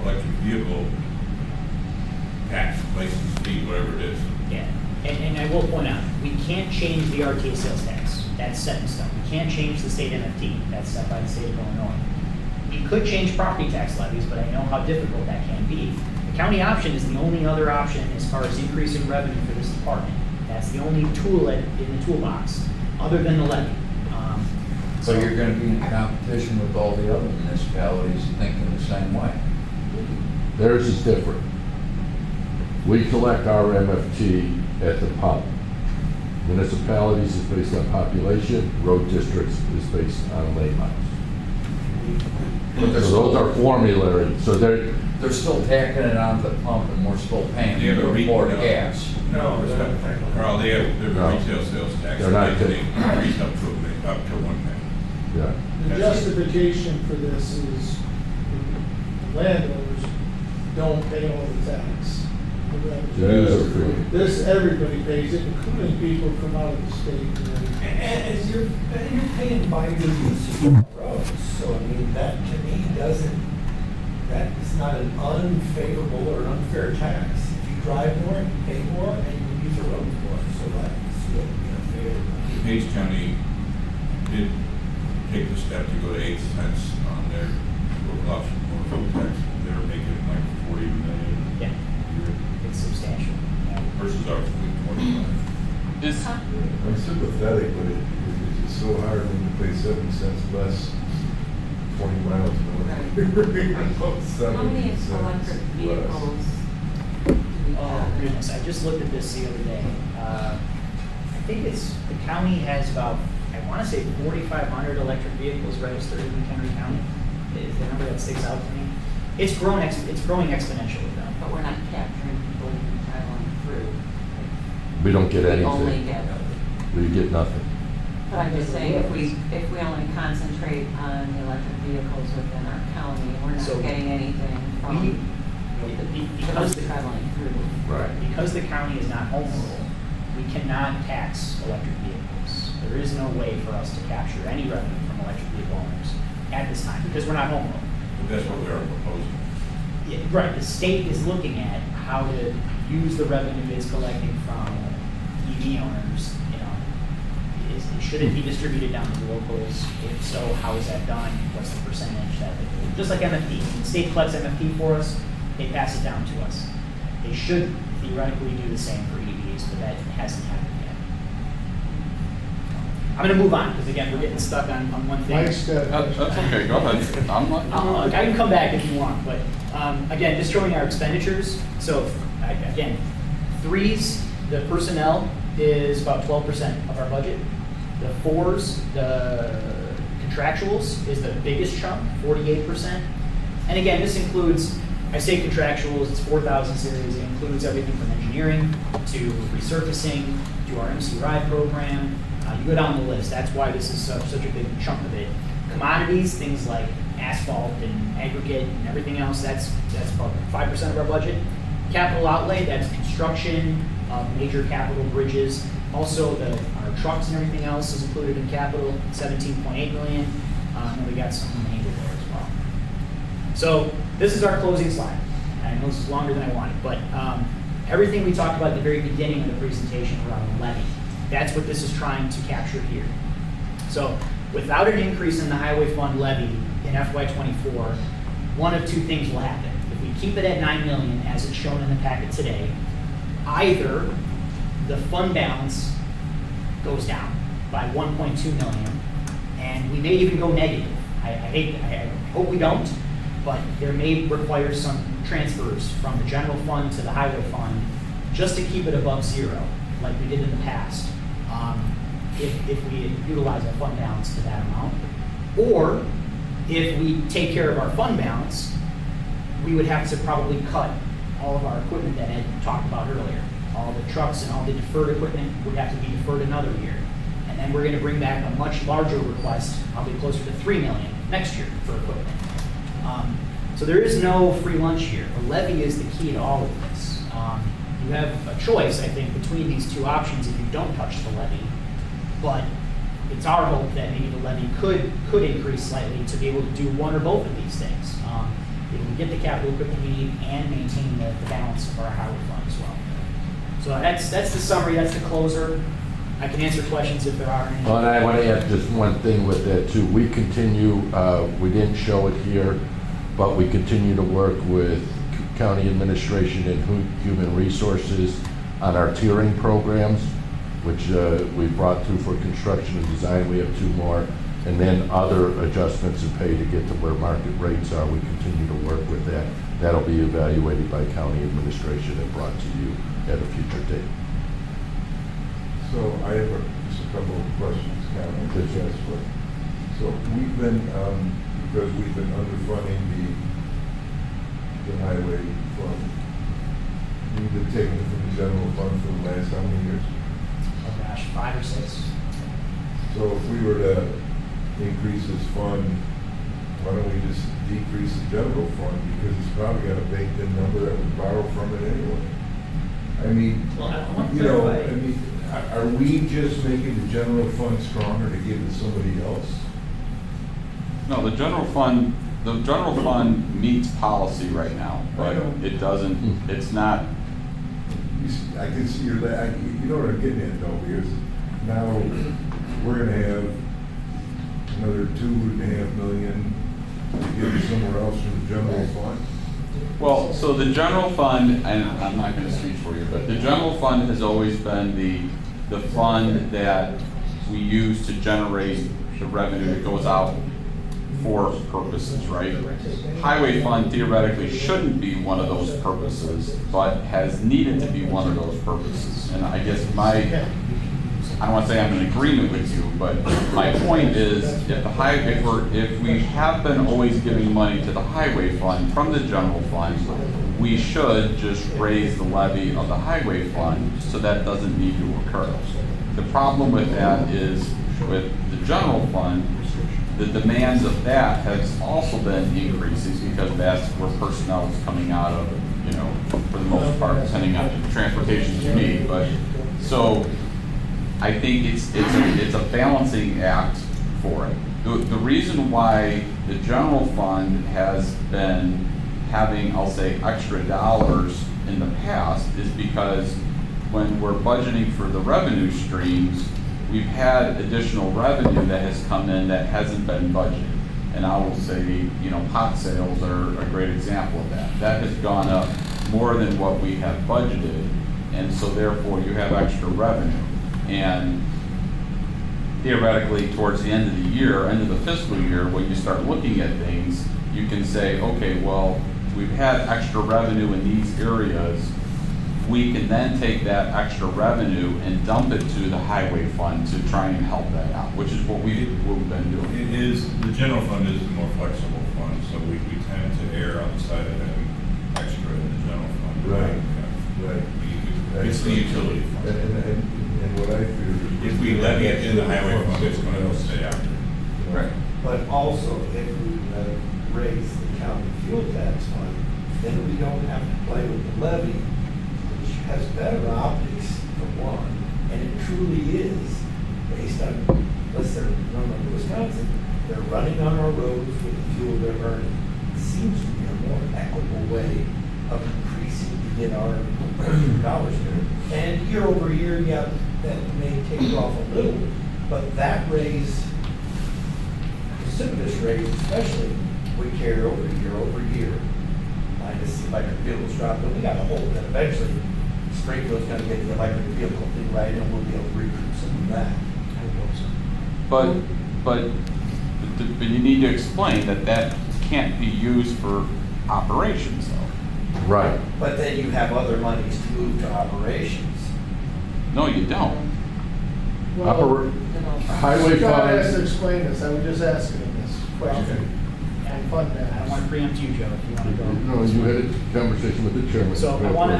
electric vehicle tax, license fee, whatever it is. Yeah, and I will point out, we can't change the RTA sales tax. That's set in stone. We can't change the state MFT. That's set by the state of Illinois. You could change property tax levies, but I know how difficult that can be. The county option is the only other option as far as increasing revenue for this department. That's the only tool in the toolbox, other than the levy. So you're gonna be in competition with all the other municipalities thinking the same way? Theirs is different. We collect our MFT at the pump. Municipalities is based on population, road districts is based on lane miles. So those are formulary, so they're, They're still tacking it onto the pump and we're still paying They have a for more retail- gas. No, Carl, they have their No. retail sales tax. They're not They taking- increase up to 1 penny. yeah. The justification for this is landowners don't pay all the tax. the User revenue. fee. This, everybody pays it, including people from out of the state. and everything. And you're paying by your use of the roads, so I mean, that to me that is not an unfavorable or unfair tax. If you drive more, you pay more, and you use the road more, so that's what unfair. Page County did take the step to go to 8 cents on their local option motor fuel tax. They were making like 40 million Yeah, a year it's substantial. versus our 25. Is, I'm sympathetic, but it's just so hard when you pay 7 cents less, 20 miles north. How many electric vehicles do we Oh have? goodness, I just looked at this the other day. I think the county has about, I want to say 4,500 electric vehicles registered in Henry County. Is the number that sticks out to me. It's growing exponentially though. But we're not capturing people even traveling through. We don't get We only anything. get, We get nothing. but I'm just saying, if we only concentrate on the electric vehicles within our county, we're So not getting anything from the Because people traveling through. Right. Because the county is not home rule, we cannot tax electric vehicles. There is no way for us to capture any revenue from electric vehicle owners at this time, because we're not home rule. But that's what we are proposing. Yeah, right, the state is looking at how to use the revenue it's collecting from EV owners, you know. Should it be distributed down to the locals? If so, how is that done? What's the percentage that, just like MFT, when the state collects MFT for us, they pass it down to us. They should theoretically do the same for EVs, but that hasn't happened yet. I'm gonna move on, because again, we're getting stuck on one thing. Mike's got. that's okay, go ahead. I'm not. I can come back if you want, but again, just showing our expenditures. So again, threes, the personnel is about 12% of our budget. The fours, the contractuals is the biggest chunk, 48%. And again, this includes, I say contractuals, it's 4,000 series. It includes everything from engineering to resurfacing to our MC Ride program. You go down the list. That's why this is such a big chunk of it. Commodities, things like asphalt and aggregate and everything else, that's about 5% of our budget. Capital outlay, that's construction, major capital bridges. Also, our trucks and everything else is included in capital, 17.8 million. And we got some remainder there as well. So this is our closing slide. I know this is longer than I wanted, but everything we talked about at the very beginning of the presentation around the levy, that's what this is trying to capture here. So without an increase in the highway fund levy in FY24, one of two things will happen. If we keep it at 9 million, as it's shown in the packet today, either the fund balance goes down by 1.2 million, and we may even go negative. I hope we don't, but there may require some transfers from the general fund to the highway fund just to keep it above zero, like we did in the past, if we utilize our fund balance to that amount. Or if we take care of our fund balance, we would have to probably cut all of our equipment that Ed talked about earlier. All the trucks and all the deferred equipment would have to be deferred another year. And then we're going to bring back a much larger request, probably closer to 3 million next year for equipment. So there is no free lunch here. The levy is the key to all of this. You have a choice, I think, between these two options if you don't touch the levy. But it's our hope that maybe the levy could increase slightly to be able to do one or both of these things. It will get the capital equipment we need and maintain the balance of our highway fund as well. So that's the summary, that's the closer. I can answer questions if there are any. Well, and I want to add just one thing with that too. We continue, we didn't show it here, but we continue to work with county administration and human resources on our tiering programs, which we brought through for construction and design. We have 2 more. And then other adjustments in pay to get to where market rates are. We continue to work with that. That'll be evaluated by county administration and brought to you at a future date. So I have just a couple of questions, Kevin. So we've been, because we've been underfunding the highway fund, we've been taking it from the general fund for the last how many years? Oh gosh, 5 or 6. So if we were to increase this fund, why don't we just decrease the general fund? Because it's probably got a baked-in number that we borrow from it anyway. I mean, Well, I want to you know, clarify. I mean, are we just making the general fund stronger to give to somebody else? No, the general fund meets policy right now, but it doesn't, it's not, You see, I can see you know what I'm getting at though, because now we're gonna have another 2.5 million to give somewhere else from the general fund. well, so the general fund, and I'm not gonna speak for you, but the general fund has always been the fund that we use to generate the revenue that goes out for purposes, right? Highway fund theoretically shouldn't be one of those purposes, but has needed to be one of those purposes. And I guess I don't want to say I'm in agreement with you, but my point is, if we have been always giving money to the highway fund from the general fund, we should just raise the levy of the highway fund so that doesn't need to occur. The problem with that is with the general fund, the demands of that has also been increasing because that's where personnel is coming out of, you know, for the most part, depending on the transportation you need. But so I think it's a balancing act for it. The reason why the general fund has been having, I'll say, extra dollars in the past is because when we're budgeting for the revenue streams, we've had additional revenue that has come in that hasn't been budgeted. And I will say, you know, pot sales are a great example of that. That has gone up more than what we have budgeted, and so therefore you have extra revenue. And theoretically, towards the end of the year, end of the fiscal year, when you start looking at things, you can say, okay, well, we've had extra revenue in these areas. We can then take that extra revenue and dump it to the highway fund to try and help that out, which is what we've been doing. It is, the general fund is the more flexible fund, so we tend to err on the side of having extra in the general fund. Right. Right. It's the utility fund. And what I fear is. If we levy it in the highway fund, it's going to stay out there. Right. But also, if we raise the county fuel tax fund, then we don't have to play with the levy, which has better optics for one, and it truly is based on, unless they're run on Wisconsin, they're running on our roads with the fuel they're earning. It seems to be a more equitable way of increasing to get our dollars there. And year over year, yeah, that may take off a little, but that raise, precipitous raise especially, would carry over year. Minus the electric vehicles drop, but we got to hope that eventually Springfield's gonna get the electric vehicle thing right, and we'll be able to recoup some of that. But you need to explain that can't be used for operations though. Right. But then you have other monies to move to operations. No, you don't. Highway Scott has to fund, explain this, I was just asking him this question. And fund I don't want to preempt you, Joe, if you want to go. no, you had a conversation with the chairman. So I want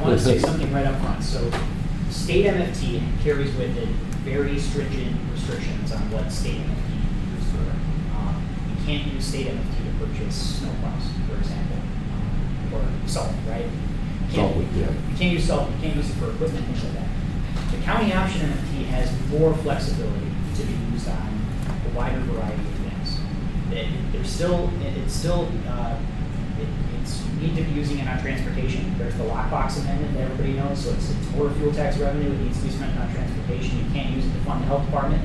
to say something right up front. So state MFT carries with it very stringent restrictions on what state MFT can be used for. You can't use state MFT to purchase snowplows, for example, or salt, right? Salt, yeah. You can't use salt, you can't use it for equipment, things like that. The county option MFT has more flexibility to be used on a wider variety of things. It's you need to be using it on transportation. There's the lockbox amendment that everybody knows, so it's more fuel tax revenue, it needs to be spent on transportation. You can't use it to fund the health department,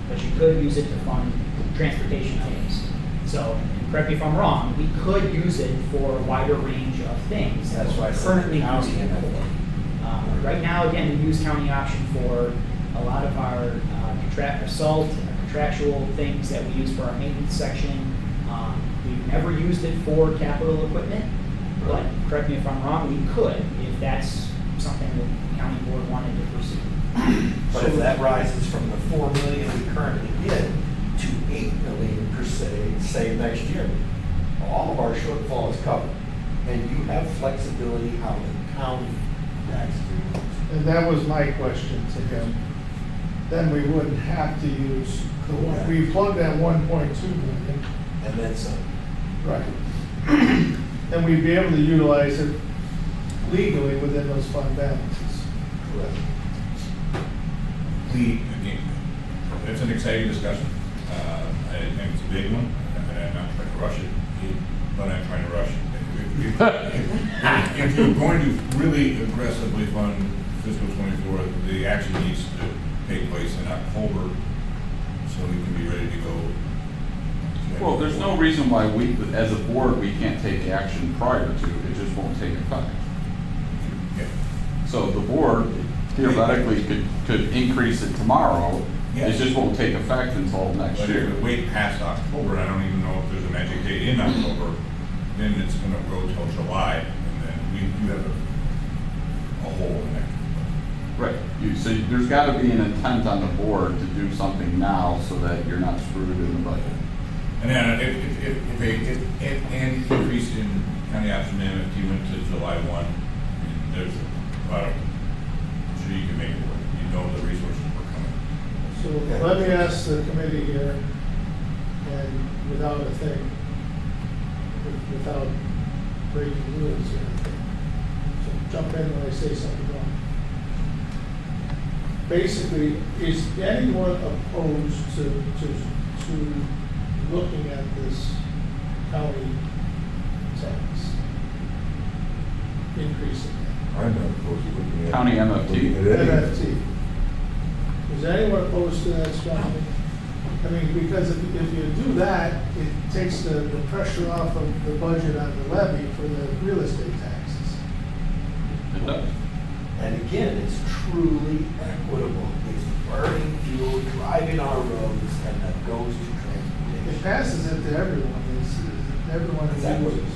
but you could use it to fund transportation items. So, and correct me if I'm wrong, we could use it for a wider range of things. That's why I said currently county using it for. Right now, again, we use county option for a lot of our salt and our contractual things that we use for our maintenance section. We've never used it for capital equipment, but correct me if I'm wrong, we could if that's something that the county board wanted to pursue. But if that rises from the 4 million we currently get to 8 million per se, say next year, all of our shortfall is covered. And you have flexibility how the county taxes it. And that was my question to him. Then we wouldn't have to use, we plugged that 1.2 million. And then some. Right. And we'd be able to utilize it legally within those fund balances. Correct. Again, it's an exciting discussion. I think it's a big one, and I'm not trying to rush it, but I'm trying to rush it. If you're going to really aggressively fund fiscal '24, the action needs to take place in October, so we can be ready to go. Well, there's no reason why we, as a board, we can't take action prior to, it just won't take effect. Yeah. So the board theoretically could increase it tomorrow, it Yes. just won't take effect until next But if year. we wait past October, and I don't even know if there's a magic date in October, then it's gonna go till July, and then you have a hole in there. Right, so there's gotta be an intent on the board to do something now so that you're not screwed in the budget. And then if an increase in county option MFT went to July 1, and there's I'm sure you can make it work. You know the resources were coming. So let me ask the committee here, and without a thing, without breaking rules or anything. So jump in when I say something wrong. Basically, is anyone opposed to looking at this county tax increasing I'm not opposed to looking at. County MFT. looking at any- MFT? Is anyone opposed to that strongly? I mean, because if you do that, it takes the pressure off of the budget on the levy for the real estate taxes. It does. And again, it's truly equitable. It's burning fuel, driving our roads, and that goes to It transportation. passes it to everyone, everyone Is that what- uses.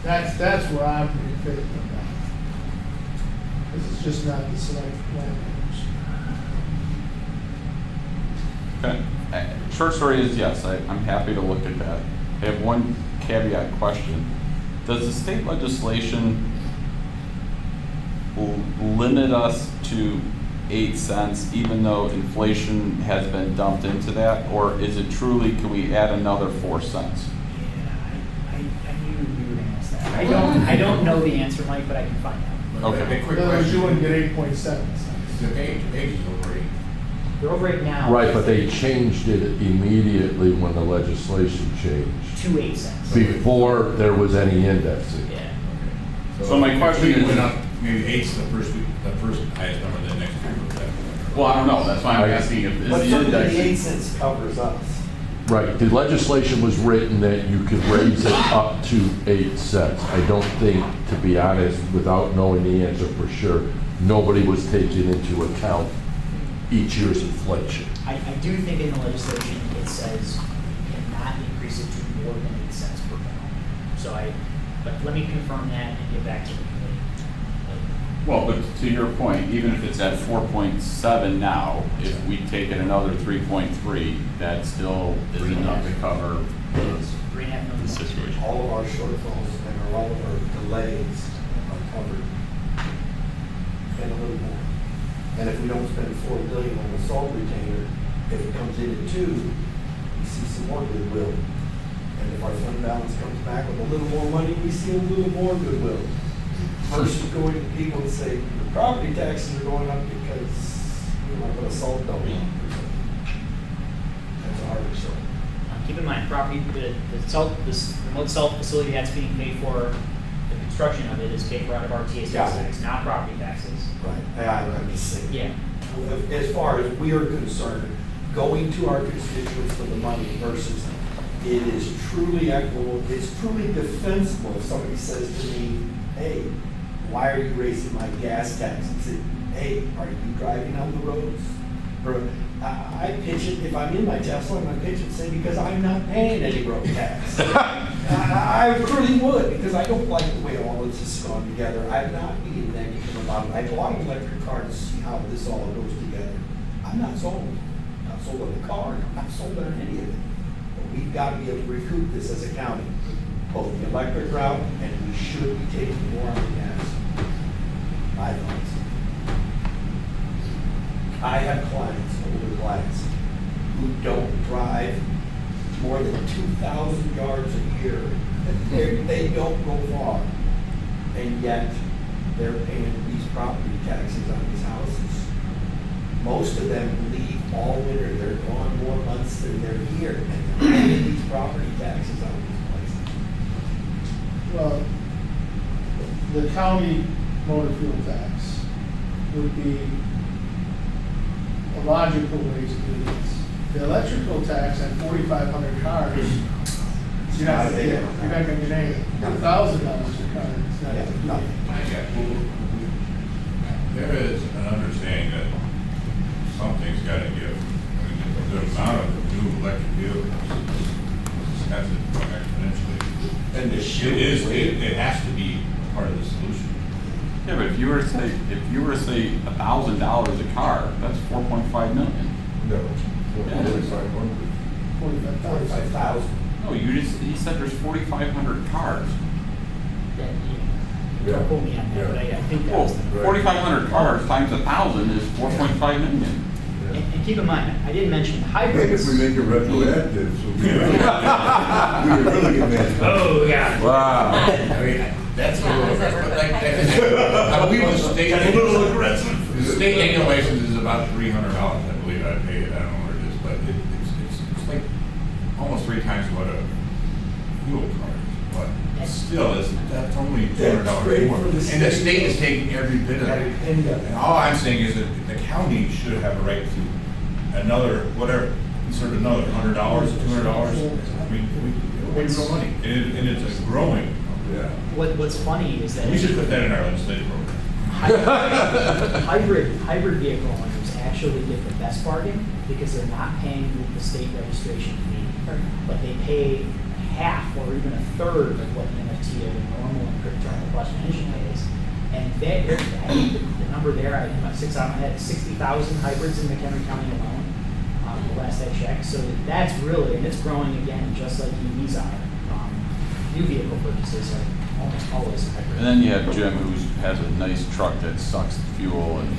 That's where I'm in favor of that. Because it's just not the select landowners. Okay. Short story is yes, I'm happy to look at that. I have one caveat question. Does the state legislation limit us to 8 cents even though inflation has been dumped into that? Or is it truly, can we add another 4 cents? Yeah, I knew you were gonna ask that. I don't know the answer, Mike, but I can find out. Okay. A quick In other words, you question. wouldn't get 8.7 cents. The page is over 8. They're over it now. Right, but they changed it immediately when the legislation changed, To 8 cents. before there was any indexing. Yeah. So my question It is- went up, maybe 8's the first highest number, then next year was that. Well, I don't know, that's why I'm asking if is But the certainly the index. 8 cents covers us. Right, the legislation was written that you could raise it up to 8 cents. I don't think, to be honest, without knowing the answer for sure, nobody was taking into account each year's inflation. I do think in the legislation, it says you cannot increase it to more than 8 cents per gallon. But let me confirm that and get back to the committee. Well, but to your point, even if it's at 4.7 now, if we take it another 3.3, that still is enough to cover the 3.5 million. situation. All of our shortfalls and all of our delays are covered. And a little more. And if we don't spend $4 billion on the salt retainer, if it comes in at 2, we see some more goodwill. And if our fund balance comes back with a little more money, we see a little more goodwill. Versus going to people and say, your property taxes are going up because you're not gonna salt dump or something. That's a harder sell. Keep in mind, property, the remote salt facility that's being paid for, the construction of it is paid for out of RTA sales Yeah. tax, not property taxes. Right, I'm just saying. Yeah. As far as we are concerned, going to our constituents for the money versus it is truly equitable, it's truly defensible if somebody says to me, hey, why are you raising my gas tax? And say, hey, are you driving on the roads? Or I pitch it, if I'm in my Tesla, I'm gonna pitch it and say, because I'm not paying any road tax. I really would, because I don't like the way all of this has gone together. I'm not being negative about it. I bought an electric car to see how this all goes together. I'm not sold. I'm not sold on the car, I'm not sold on any of it. But we've got to be able to recoup this as a county, both the electric route, and we should be taking more on the gas. My thoughts. I have clients, older clients, who don't drive more than 2,000 yards a year. They don't go far. and yet they're paying these property taxes on these houses. Most of them leave all winter, they're gone more months than they're here, and they're paying these property taxes on these places. Well, the county motor fuel tax would be a logical way to do this. The electrical tax at 4,500 cars, you're not gonna get anything. $1,000 a car, it's not Yeah, gonna nothing. There is an understanding that something's got to give. I mean, the amount of new electric vehicles has to go exponentially. And the It has to be part of the solution. Yeah, but if you were to say $1,000 a car, that's 4.5 million. No, Yeah. 4,500. 45,000. No, he said there's 4,500 cars. Yeah. Don't quote me on that, but I think that Well, was the. 4,500 cars times 1,000 is 4.5 million. And keep in mind, I didn't mention I think if hybrids. we make it retroactive, so we can really get mad. Oh, yeah. Wow. I mean, that's a little, but like, I believe the state. That's a little aggressive. The state annual license is about $300, I believe I paid it, I don't know what it is, but it's like almost 3 times what a fuel car is, but still, that's only That's great $200 more. for the And the state. state is taking every bit of it. And all I'm saying is that the county should have a right to another, whatever, insert another $100, $200. I mean, we real money, and it's a growing. Yeah. What's funny is that. We should put that in our legislative program. Hybrid vehicle owners actually get the best bargain because they're not paying the state registration fee, but they pay half or even a third of what the MFT of a normal internal combustion engine pays. And I think the number there, I have 6 out of my head, 60,000 hybrids in McHenry County alone, the last I checked. So that's really, and it's growing again, just like EVs are. New vehicle purchases are almost always hybrid. And then you have Jim, who has a nice truck that sucks fuel, and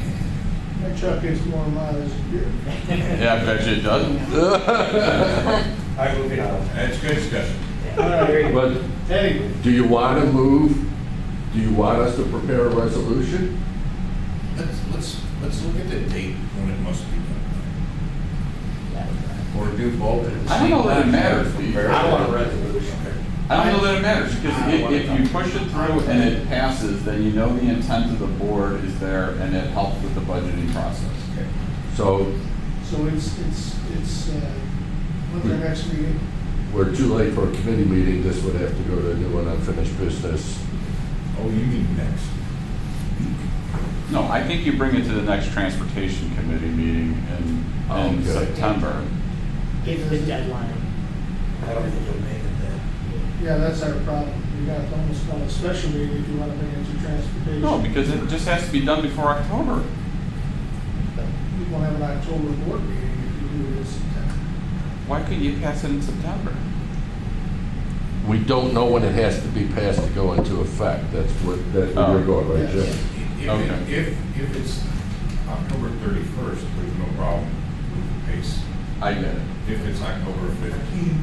That truck gets more mileage a year. yeah, I bet you it doesn't. All right, moving on. That's good discussion. All right. But Anyway, do you want to move? Do you want us to prepare a resolution? Let's look at the date when it must be done. Or do both? I don't know that it matters, Steve. I don't want a resolution. I don't know that it matters, because if you push it through and it passes, then you know the intent of the board is there, and it helps with the budgeting process. So so it's, when's our next meeting? we're too late for a committee meeting. This would have to go to a new one, unfinished business. Oh, you mean next? No, I think you bring it to the next transportation committee meeting in Okay. September. Give the deadline. I don't think you'll make it then. Yeah, that's our problem. We got to almost call a special meeting if you want to bring it to transportation. No, because it just has to be done before October. We won't have an October board meeting if you do it in September. Why couldn't you pass it in September? We don't know when it has to be passed to go into effect. That's where you're going, right, Jim? Okay. If it's October 31st, there's no problem with the pace. I get it. If it's October 15th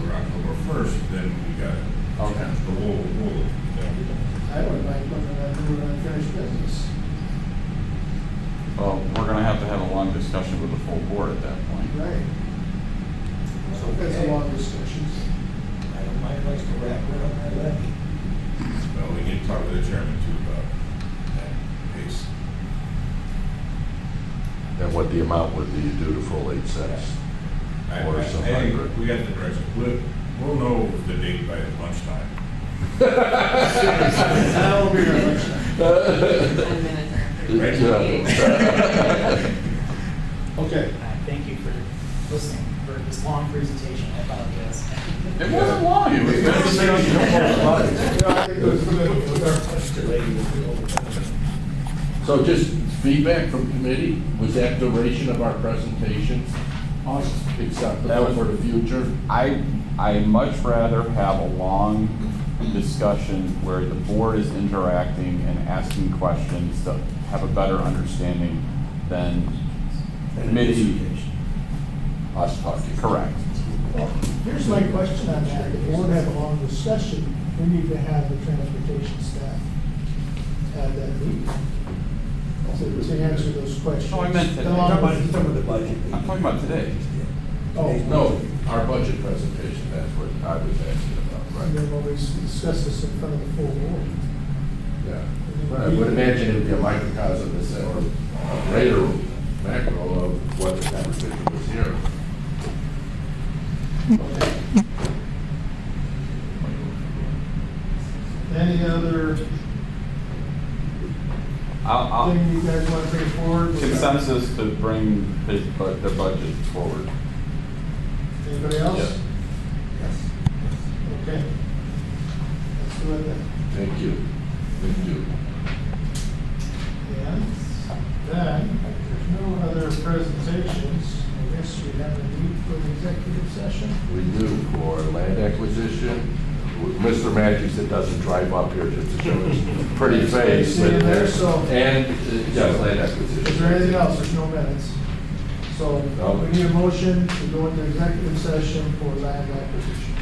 or October 1st, then we got it. Okay. The whole, I would like looking at doing unfinished business. Well, we're gonna have to have a long discussion with the full board at that point. Right. So that's a long discussion. I don't mind us to wrap it up that way. well, we need to talk to the chairman too about that pace. And what the amount would be due to full 8 cents. Or some I think hybrid. we got the direction. We'll know the date by lunchtime. That'll be our next time. 10 minutes after the Yeah. meeting. Okay. Thank you for listening for this long presentation. I apologize. It wasn't long, it was You know, I think it was good. So just feedback from committee, was that duration of our presentation acceptable for the future? I much rather have a long discussion where the board is interacting and asking questions to have a better understanding than committee. Us talking. Correct. Well, here's my question on that. If we want to have a long discussion, we need to have the transportation staff have that meeting to answer those questions. No, I meant today. Along with- Some of the budget. I'm talking about today. Oh, No, our budget presentation, that's what I was asking about, and right? then when we discuss this in front of the full board. Yeah. But I would imagine it would be a microcosm this, or a greater macro of what the conversation was here. Any other I'll, thing you guys want to bring forward? consensus to bring their budget forward. Anybody else? Yeah. Yes. Okay. Let's do it then. Thank you. Thank you. And then, if there's no other presentations, I guess we have a need for an executive session. We do for land acquisition. Mr. Matthews that doesn't drive up here just to show his pretty face. See you there, so- And, yes, land acquisition. Is there anything else? There's no minutes. So No. we need a motion to go into executive session for land acquisition.